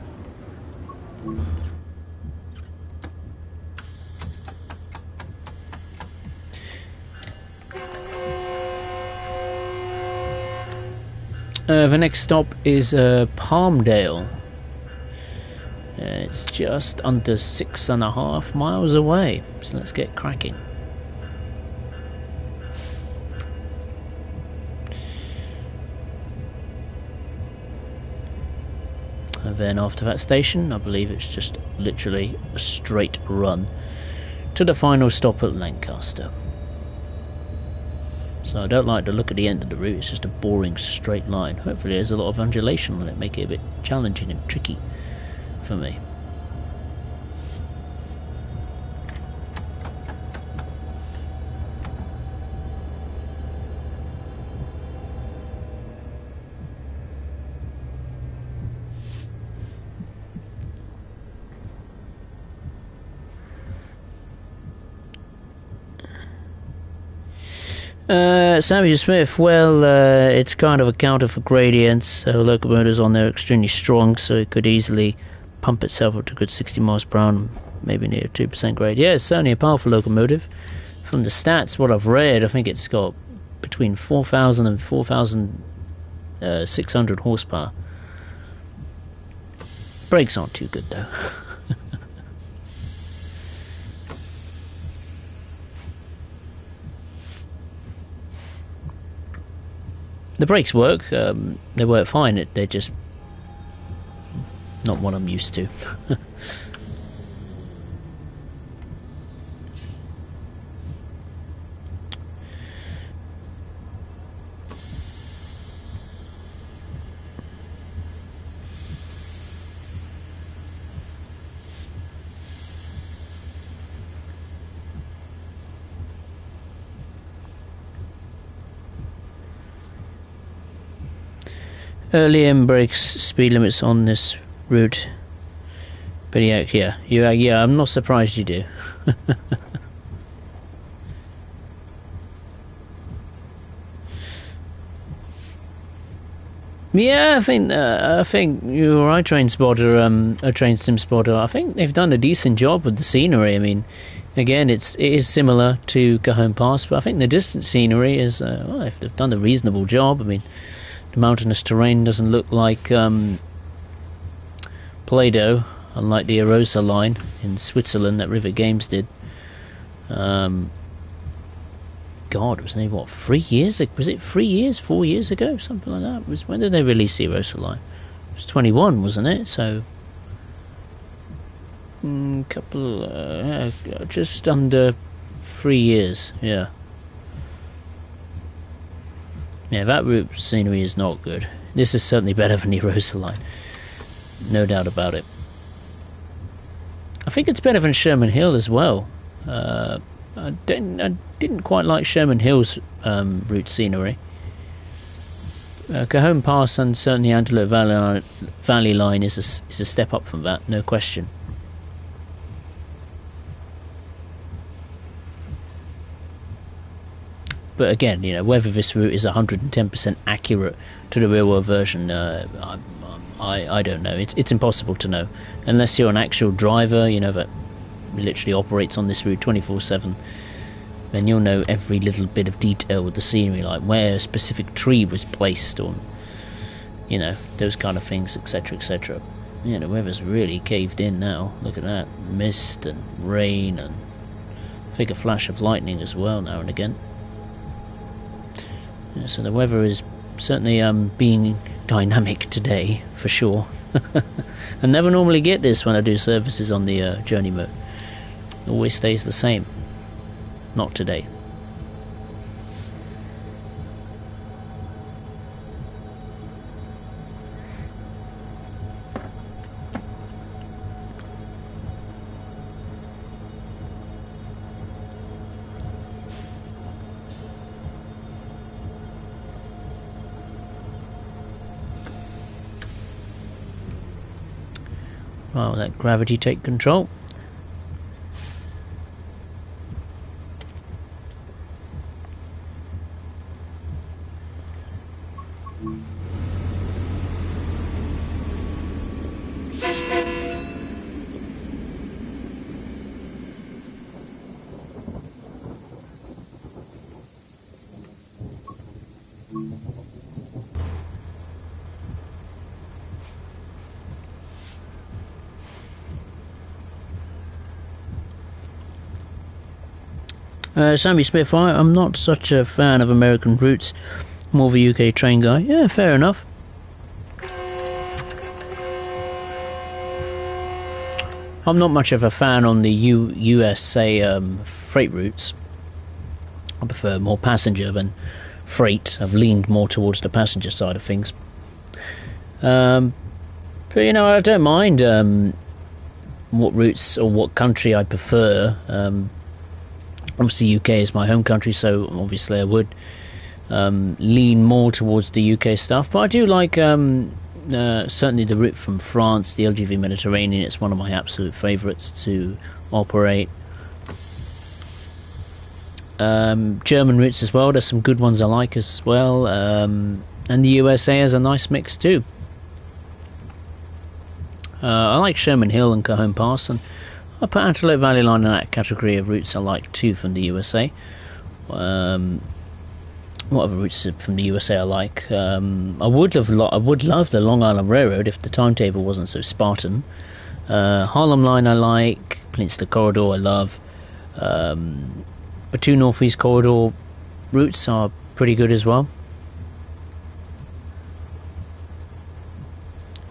The next stop is Palmdale. It's just under 6.5 miles away, so let's get cracking. And then after that station, I believe it's just literally a straight run to the final stop at Lancaster. So I don't like to look at the end of the route, it's just a boring straight line. Hopefully there's a lot of undulation on it, make it a bit challenging and tricky for me. Samuel Smith, well, it's kind of a counter for gradients, so locomotives on there are extremely strong, so it could easily pump itself up to a good 60 miles per hour, maybe near 2% grade. Yeah, it's certainly a powerful locomotive. From the stats, what I've read, I think it's got between 4,000 and 4,600 horsepower. Brakes aren't too good though. The brakes work, they work fine, they're just not what I'm used to. Early in brakes, speed limits on this route. But yeah, I'm not surprised you do. Yeah, I think you're right, train sim spotter. I think they've done a decent job with the scenery. I mean, again, it is similar to Cajon Pass, but I think the distant scenery is well, they've done a reasonable job. I mean, the mountainous terrain doesn't look like Play-Doh, unlike the Arosa line in Switzerland that Rivet Games did. God, was it what, 3 years? Was it 3 years, 4 years ago, something like that? When did they release the Arosa line? It was 21, wasn't it? So, just under 3 years. Yeah. Yeah, that route scenery is not good. This is certainly better than the Arosa line, no doubt about it. I think it's better than Sherman Hill as well. I didn't quite like Sherman Hill's route scenery. Cajon Pass and certainly Antelope Valley Line is a step up from that, no question. But again, you know, whether this route is 110% accurate to the real-world version, I don't know. It's impossible to know unless you're an actual driver, you know, that literally operates on this route 24/7. Then you'll know every little bit of detail with the scenery, like where a specific tree was placed, or you know, those kind of things, etc., etc. You know, the weather's really caved in now. Look at that, mist and rain, and I think a flash of lightning as well now and again. Yeah, so the weather is certainly being dynamic today, for sure. I never normally get this when I do services on the journey mode. It always stays the same. Not today. Well, let gravity take control. Sammy Smith, I'm not such a fan of American routes, more of a UK train guy. Yeah, fair enough. I'm not much of a fan on the USA freight routes. I prefer more passenger than freight. I've leaned more towards the passenger side of things. But you know, I don't mind what routes or what country I prefer. Obviously UK is my home country, so obviously I would lean more towards the UK stuff, but I do like certainly the route from France, the LGV Mediterranean. It's one of my absolute favourites to operate. German routes as well, there's some good ones I like as well, and the USA has a nice mix too. I like Sherman Hill and Cajon Pass, and I put Antelope Valley Line in that category of routes I like too from the USA. What other routes from the USA I like? I would love the Long Island Railroad if the timetable wasn't so Spartan. Harlem Line I like, Peninsula Corridor I love. The 2 Northeast Corridor routes are pretty good as well.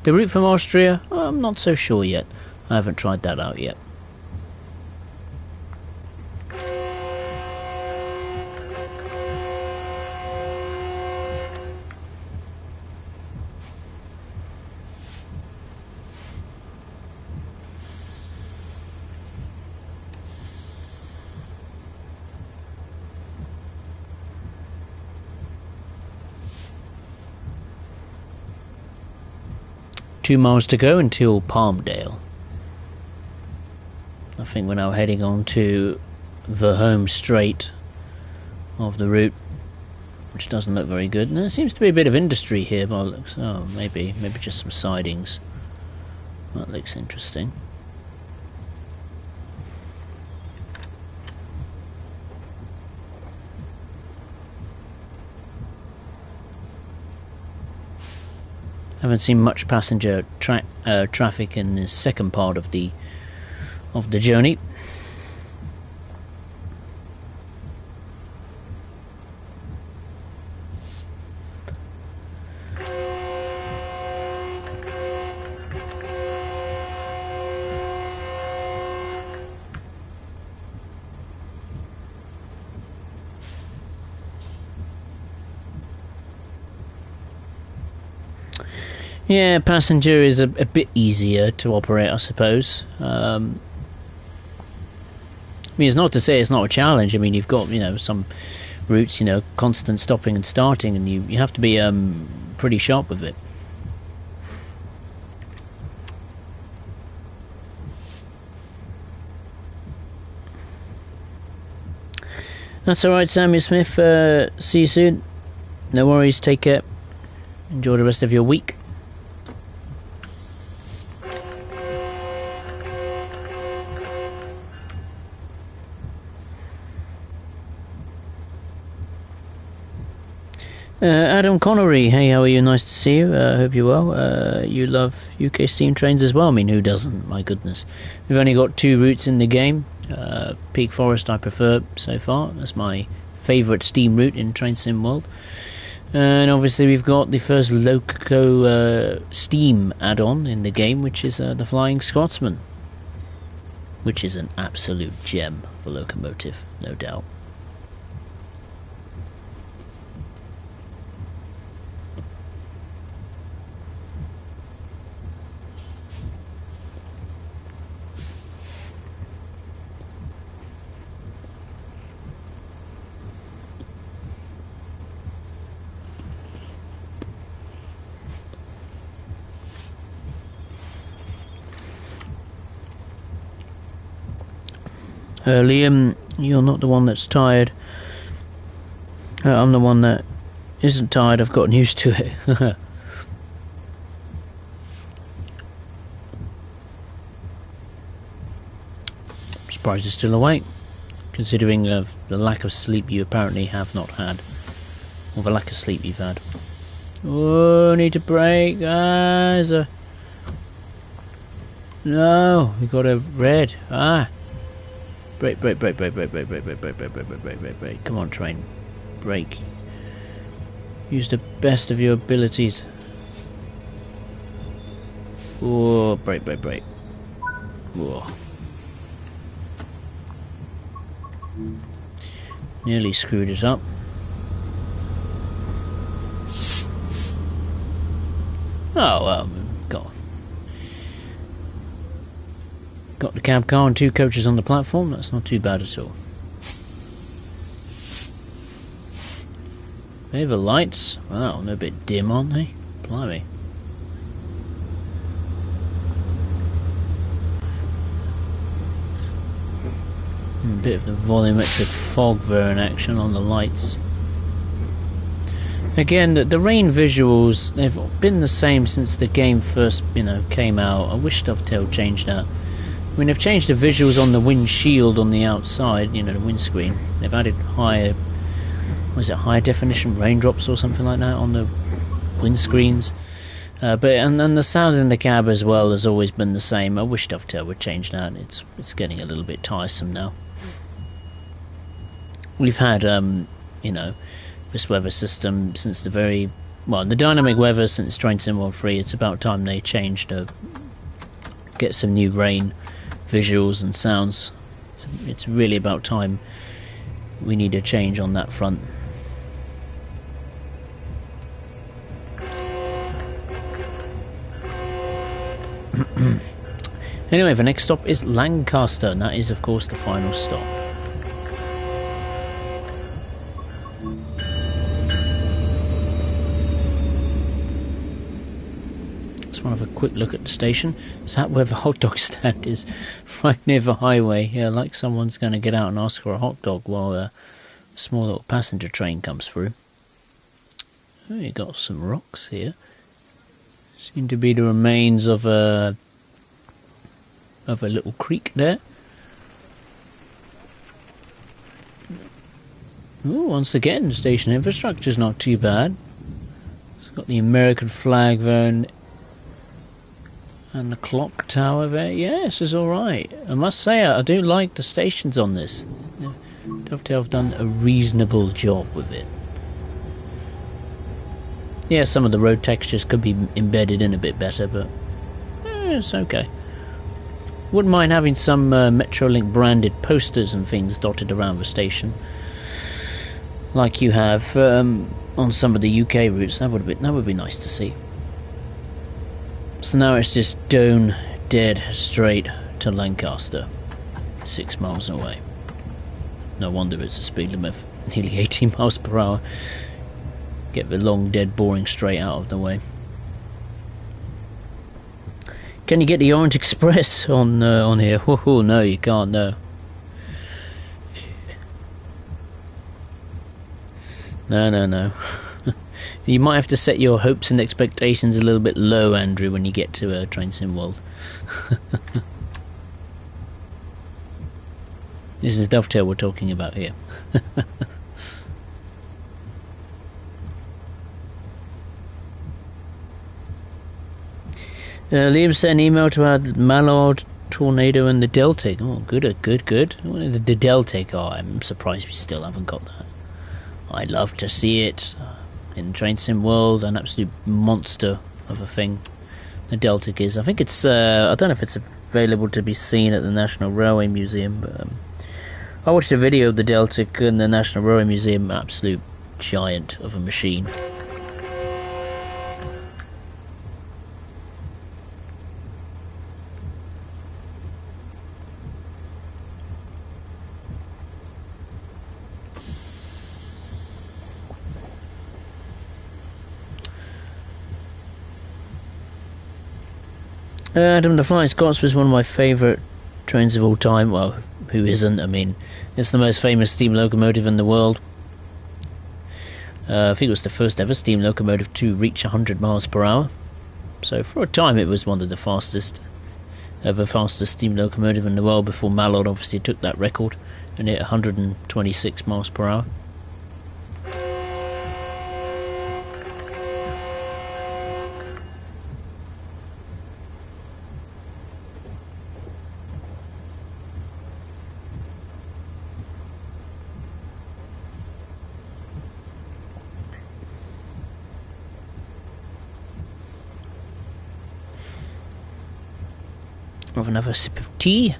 The route from Austria, I'm not so sure yet. I haven't tried that out yet. Two miles to go until Palmdale. I think we're now heading on to the home straight of the route, which doesn't look very good. And there seems to be a bit of industry here by the looks. Oh, maybe just some sidings. That looks interesting. Haven't seen much passenger traffic in the second part of the journey. Yeah, passenger is a bit easier to operate, I suppose. I mean, it's not to say it's not a challenge. I mean, you've got, some routes, constant stopping and starting, and you have to be pretty sharp with it. That's alright, Samuel Smith. See you soon. No worries, take care. Enjoy the rest of your week. Adam Connery, hey, how are you? Nice to see you. Hope you're well. You love UK steam trains as well. I mean, who doesn't? My goodness. We've only got 2 routes in the game. Peak Forest I prefer so far. That's my favourite steam route in Train Sim World. And obviously we've got the first Loco steam add-on in the game, which is the Flying Scotsman, which is an absolute gem for locomotive, no doubt. Liam, you're not the one that's tired. I'm the one that isn't tired. I've gotten used to it. I'm surprised you're still awake, considering the lack of sleep you apparently have not had, or the lack of sleep you've had. Oh, need to brake, guys. No, we got a red. Brake. Come on, train. Brake. Use the best of your abilities. Oh, brake. Whoa. Nearly screwed it up. Oh, well, got the cab car and 2 coaches on the platform. That's not too bad at all. Hey, the lights. Wow, they're a bit dim, aren't they? Blimey. A bit of the volumetric fog there in action on the lights. Again, the rain visuals, they've been the same since the game first, came out. I wish Dovetail changed that. I mean, they've changed the visuals on the windshield on the outside, the windscreen. They've added higher definition raindrops or something like that on the windscreens. And then the sound in the cab as well has always been the same. I wish Dovetail would change that. It's getting a little bit tiresome now. We've had, this weather system since the dynamic weather since Train Sim World 3. It's about time they changed to get some new rain visuals and sounds. It's really about time we need a change on that front. Anyway, the next stop is Lancaster, and that is of course the final stop. Have a quick look at the station. Is that where the hot dog stand is? Right near the highway. Yeah, like someone's going to get out and ask for a hot dog while a small little passenger train comes through. Oh, you got some rocks here. Seem to be the remains of a little creek there. Ooh, once again, the station infrastructure's not too bad. It's got the American flag there and the clock tower there. Yes, it's alright. I must say, I do like the stations on this. Dovetail have done a reasonable job with it. Yeah, some of the road textures could be embedded in a bit better, but it's okay. Wouldn't mind having some Metrolink branded posters and things dotted around the station, like you have on some of the UK routes. That would be nice to see. So now it's just down dead straight to Lancaster, 6 miles away. No wonder it's a speed limit of nearly 18 miles per hour. Get the long, dead, boring straight out of the way. Can you get the Orient Express on here? Oh no, you can't. No. No. You might have to set your hopes and expectations a little bit low, Andrew, when you get to Train Sim World. This is Dovetail we're talking about here. Liam sent an email to add Mallard, Tornado and the Deltic. Oh, good. The Deltic, I'm surprised we still haven't got that. I'd love to see it. In Train Sim World, an absolute monster of a thing. The Deltic is. I think it's. I don't know if it's available to be seen at the National Railway Museum, but I watched a video of the Deltic in the National Railway Museum. Absolute giant of a machine. Adam the Flying Scots was one of my favourite trains of all time. Well, who isn't? I mean, it's the most famous steam locomotive in the world. I think it was the first ever steam locomotive to reach 100 miles per hour. So for a time it was one of the fastest steam locomotive in the world, before Mallard obviously took that record and hit 126 miles per hour. Have another sip of tea.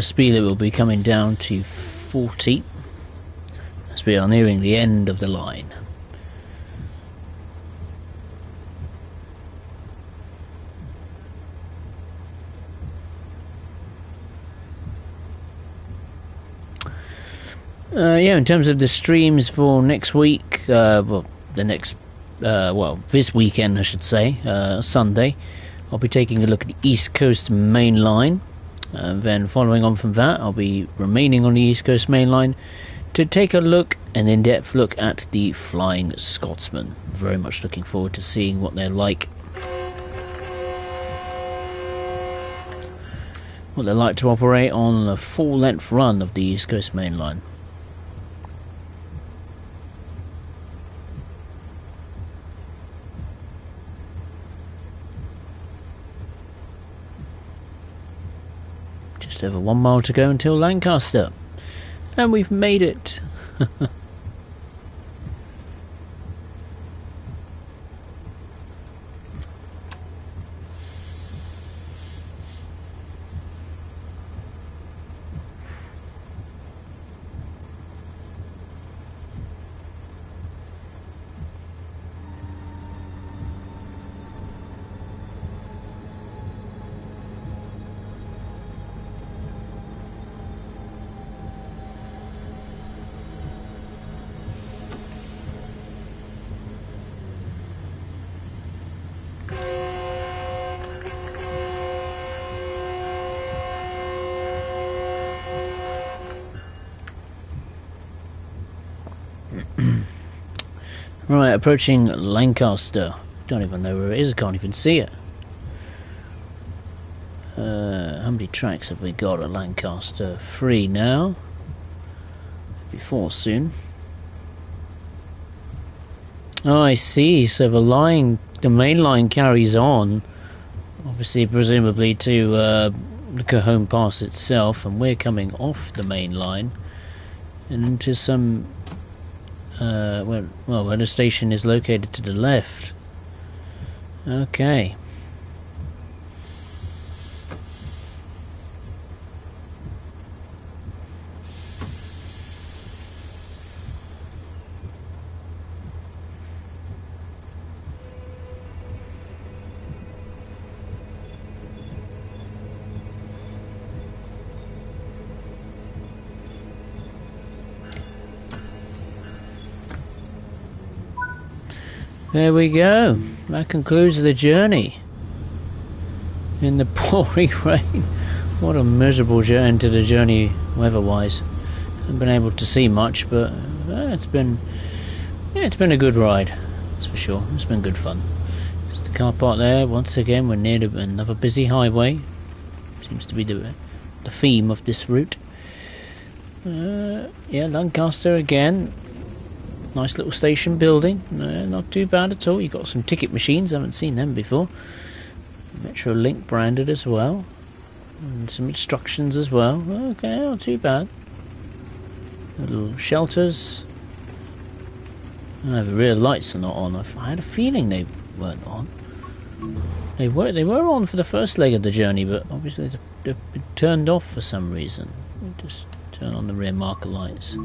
Speed limit will be coming down to 40 as we are nearing the end of the line. Yeah, in terms of the streams for next week, this weekend I should say, Sunday, I'll be taking a look at the East Coast Main Line. Then following on from that, I'll be remaining on the East Coast Main Line to take a look, an in-depth look at the Flying Scotsman. Very much looking forward to seeing what they're like. What they're like to operate on a full-length run of the East Coast Main Line. Just over 1 mile to go until Lancaster, and we've made it. Right, approaching Lancaster. Don't even know where it is, I can't even see it. How many tracks have we got at Lancaster? 3 now. Be 4 soon. Oh, I see. So the main line carries on, obviously, presumably to the Cajon Pass itself, and we're coming off the main line and into some where the station is located to the left. Okay. There we go. That concludes the journey. In the pouring rain. What a miserable journey to the journey weather-wise. Haven't been able to see much, but it's been a good ride. That's for sure. It's been good fun. There's the car park there. Once again, we're near another busy highway. Seems to be the theme of this route. Yeah, Lancaster again. Nice little station building, not too bad at all. You've got some ticket machines, I haven't seen them before. Metrolink branded as well. And some instructions as well. Okay, not too bad. Little shelters. The rear lights are not on. I had a feeling they weren't on. They were on for the first leg of the journey, but obviously they've been turned off for some reason. We'll just turn on the rear marker lights.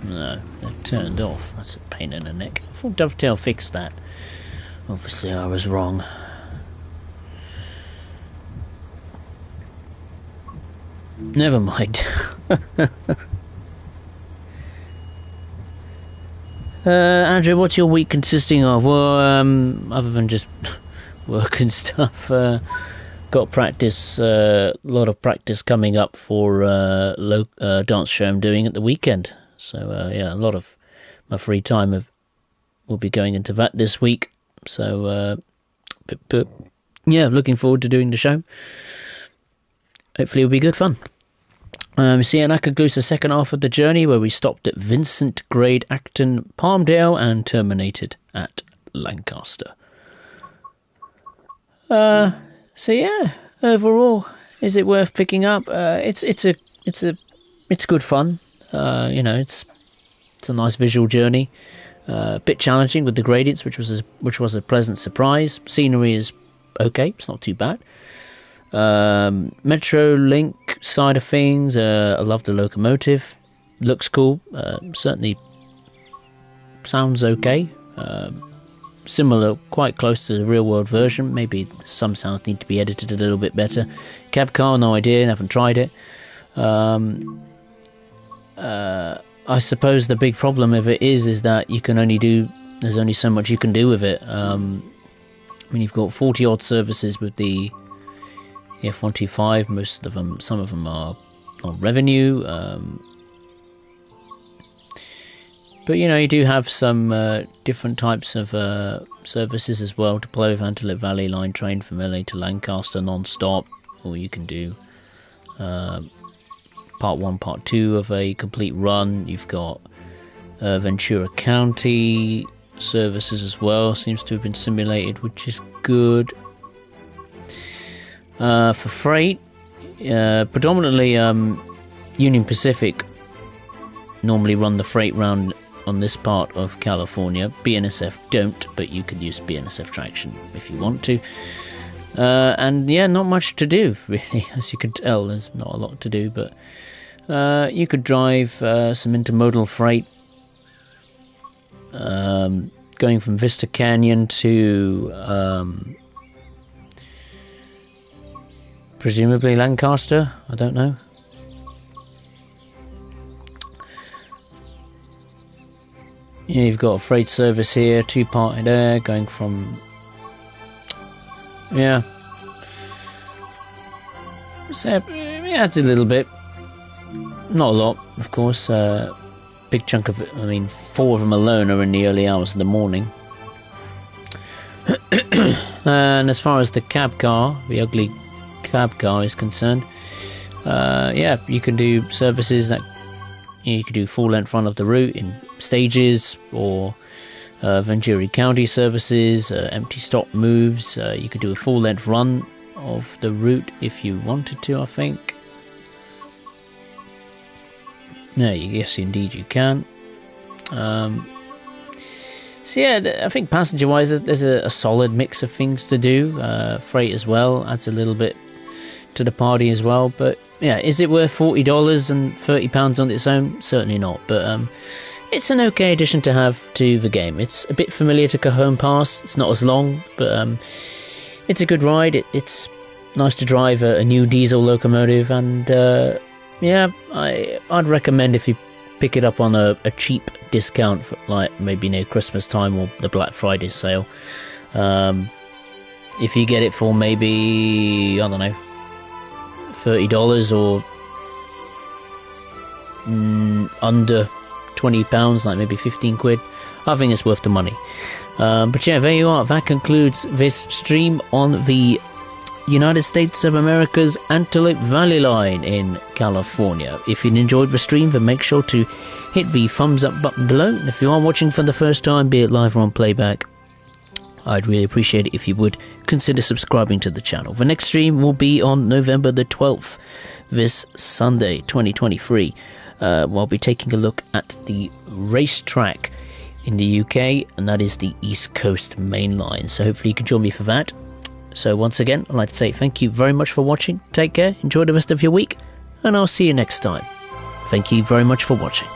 No, they're turned off. That's a pain in the neck. I thought Dovetail fixed that. Obviously I was wrong. Never mind. Andrew, what's your week consisting of? Well, other than just work and stuff, got practice, a lot of practice coming up for dance show I'm doing at the weekend. So yeah, a lot of my free time will be going into that this week. So but yeah, looking forward to doing the show. Hopefully it'll be good fun. So yeah, that concludes the second half of the journey, where we stopped at Vincent, Grade, Acton, Palmdale, and terminated at Lancaster. So yeah, overall, is it worth picking up? It's good fun. It's a nice visual journey. A bit challenging with the gradients, which was a pleasant surprise. Scenery is okay. It's not too bad. Metrolink side of things, I love the locomotive. Looks cool. Certainly sounds okay. Similar, quite close to the real world version. Maybe some sounds need to be edited a little bit better. Cab car, no idea, haven't tried it. I suppose the big problem of it is that you can only do, there's only so much you can do with it. I mean, you've got 40 odd services with the F125, most of them, some of them are on revenue. But you know, you do have some different types of services as well to play with. Antelope Valley Line train from LA to Lancaster non-stop, or you can do part 1, part 2 of a complete run. You've got Ventura County services as well, seems to have been simulated, which is good. For freight, predominantly Union Pacific normally run the freight round on this part of California. BNSF don't, but you could use BNSF traction if you want to. And yeah, not much to do really, as you can tell. There's not a lot to do, but you could drive some intermodal freight going from Vista Canyon to presumably Lancaster, I don't know. Yeah, you've got a freight service here, two-parted air, going from... Yeah. So, yeah, it's a little bit. Not a lot, of course. Big chunk of it, I mean, 4 of them alone are in the early hours of the morning. And as far as the cab car, the ugly cab car is concerned, yeah, you can do services that you can do full length run of the route in stages, or Ventura County services, empty stop moves. You could do a full length run of the route if you wanted to, I think. No, yes, indeed you can. So yeah, I think passenger-wise, there's a solid mix of things to do. Freight as well adds a little bit to the party as well. But yeah, is it worth $40 and £30 on its own? Certainly not. But it's an okay addition to have to the game. It's a bit familiar to Cajon Pass. It's not as long, but it's a good ride. It's nice to drive a new diesel locomotive, and yeah, I'd recommend if you pick it up on a cheap discount for like maybe near Christmas time or the Black Friday sale. If you get it for maybe, I don't know, $30 or under £20, like maybe 15 quid, I think it's worth the money. But yeah, there you are. That concludes this stream on the United States of America's Antelope Valley Line in California. If you enjoyed the stream, then make sure to hit the thumbs up button below. And if you are watching for the first time, be it live or on playback, I'd really appreciate it if you would consider subscribing to the channel. The next stream will be on November the 12th, this Sunday, 2023. I'll be taking a look at the racetrack in the UK, and that is the East Coast Main Line. So hopefully you can join me for that. So once again, I'd like to say thank you very much for watching. Take care, enjoy the rest of your week, and I'll see you next time. Thank you very much for watching.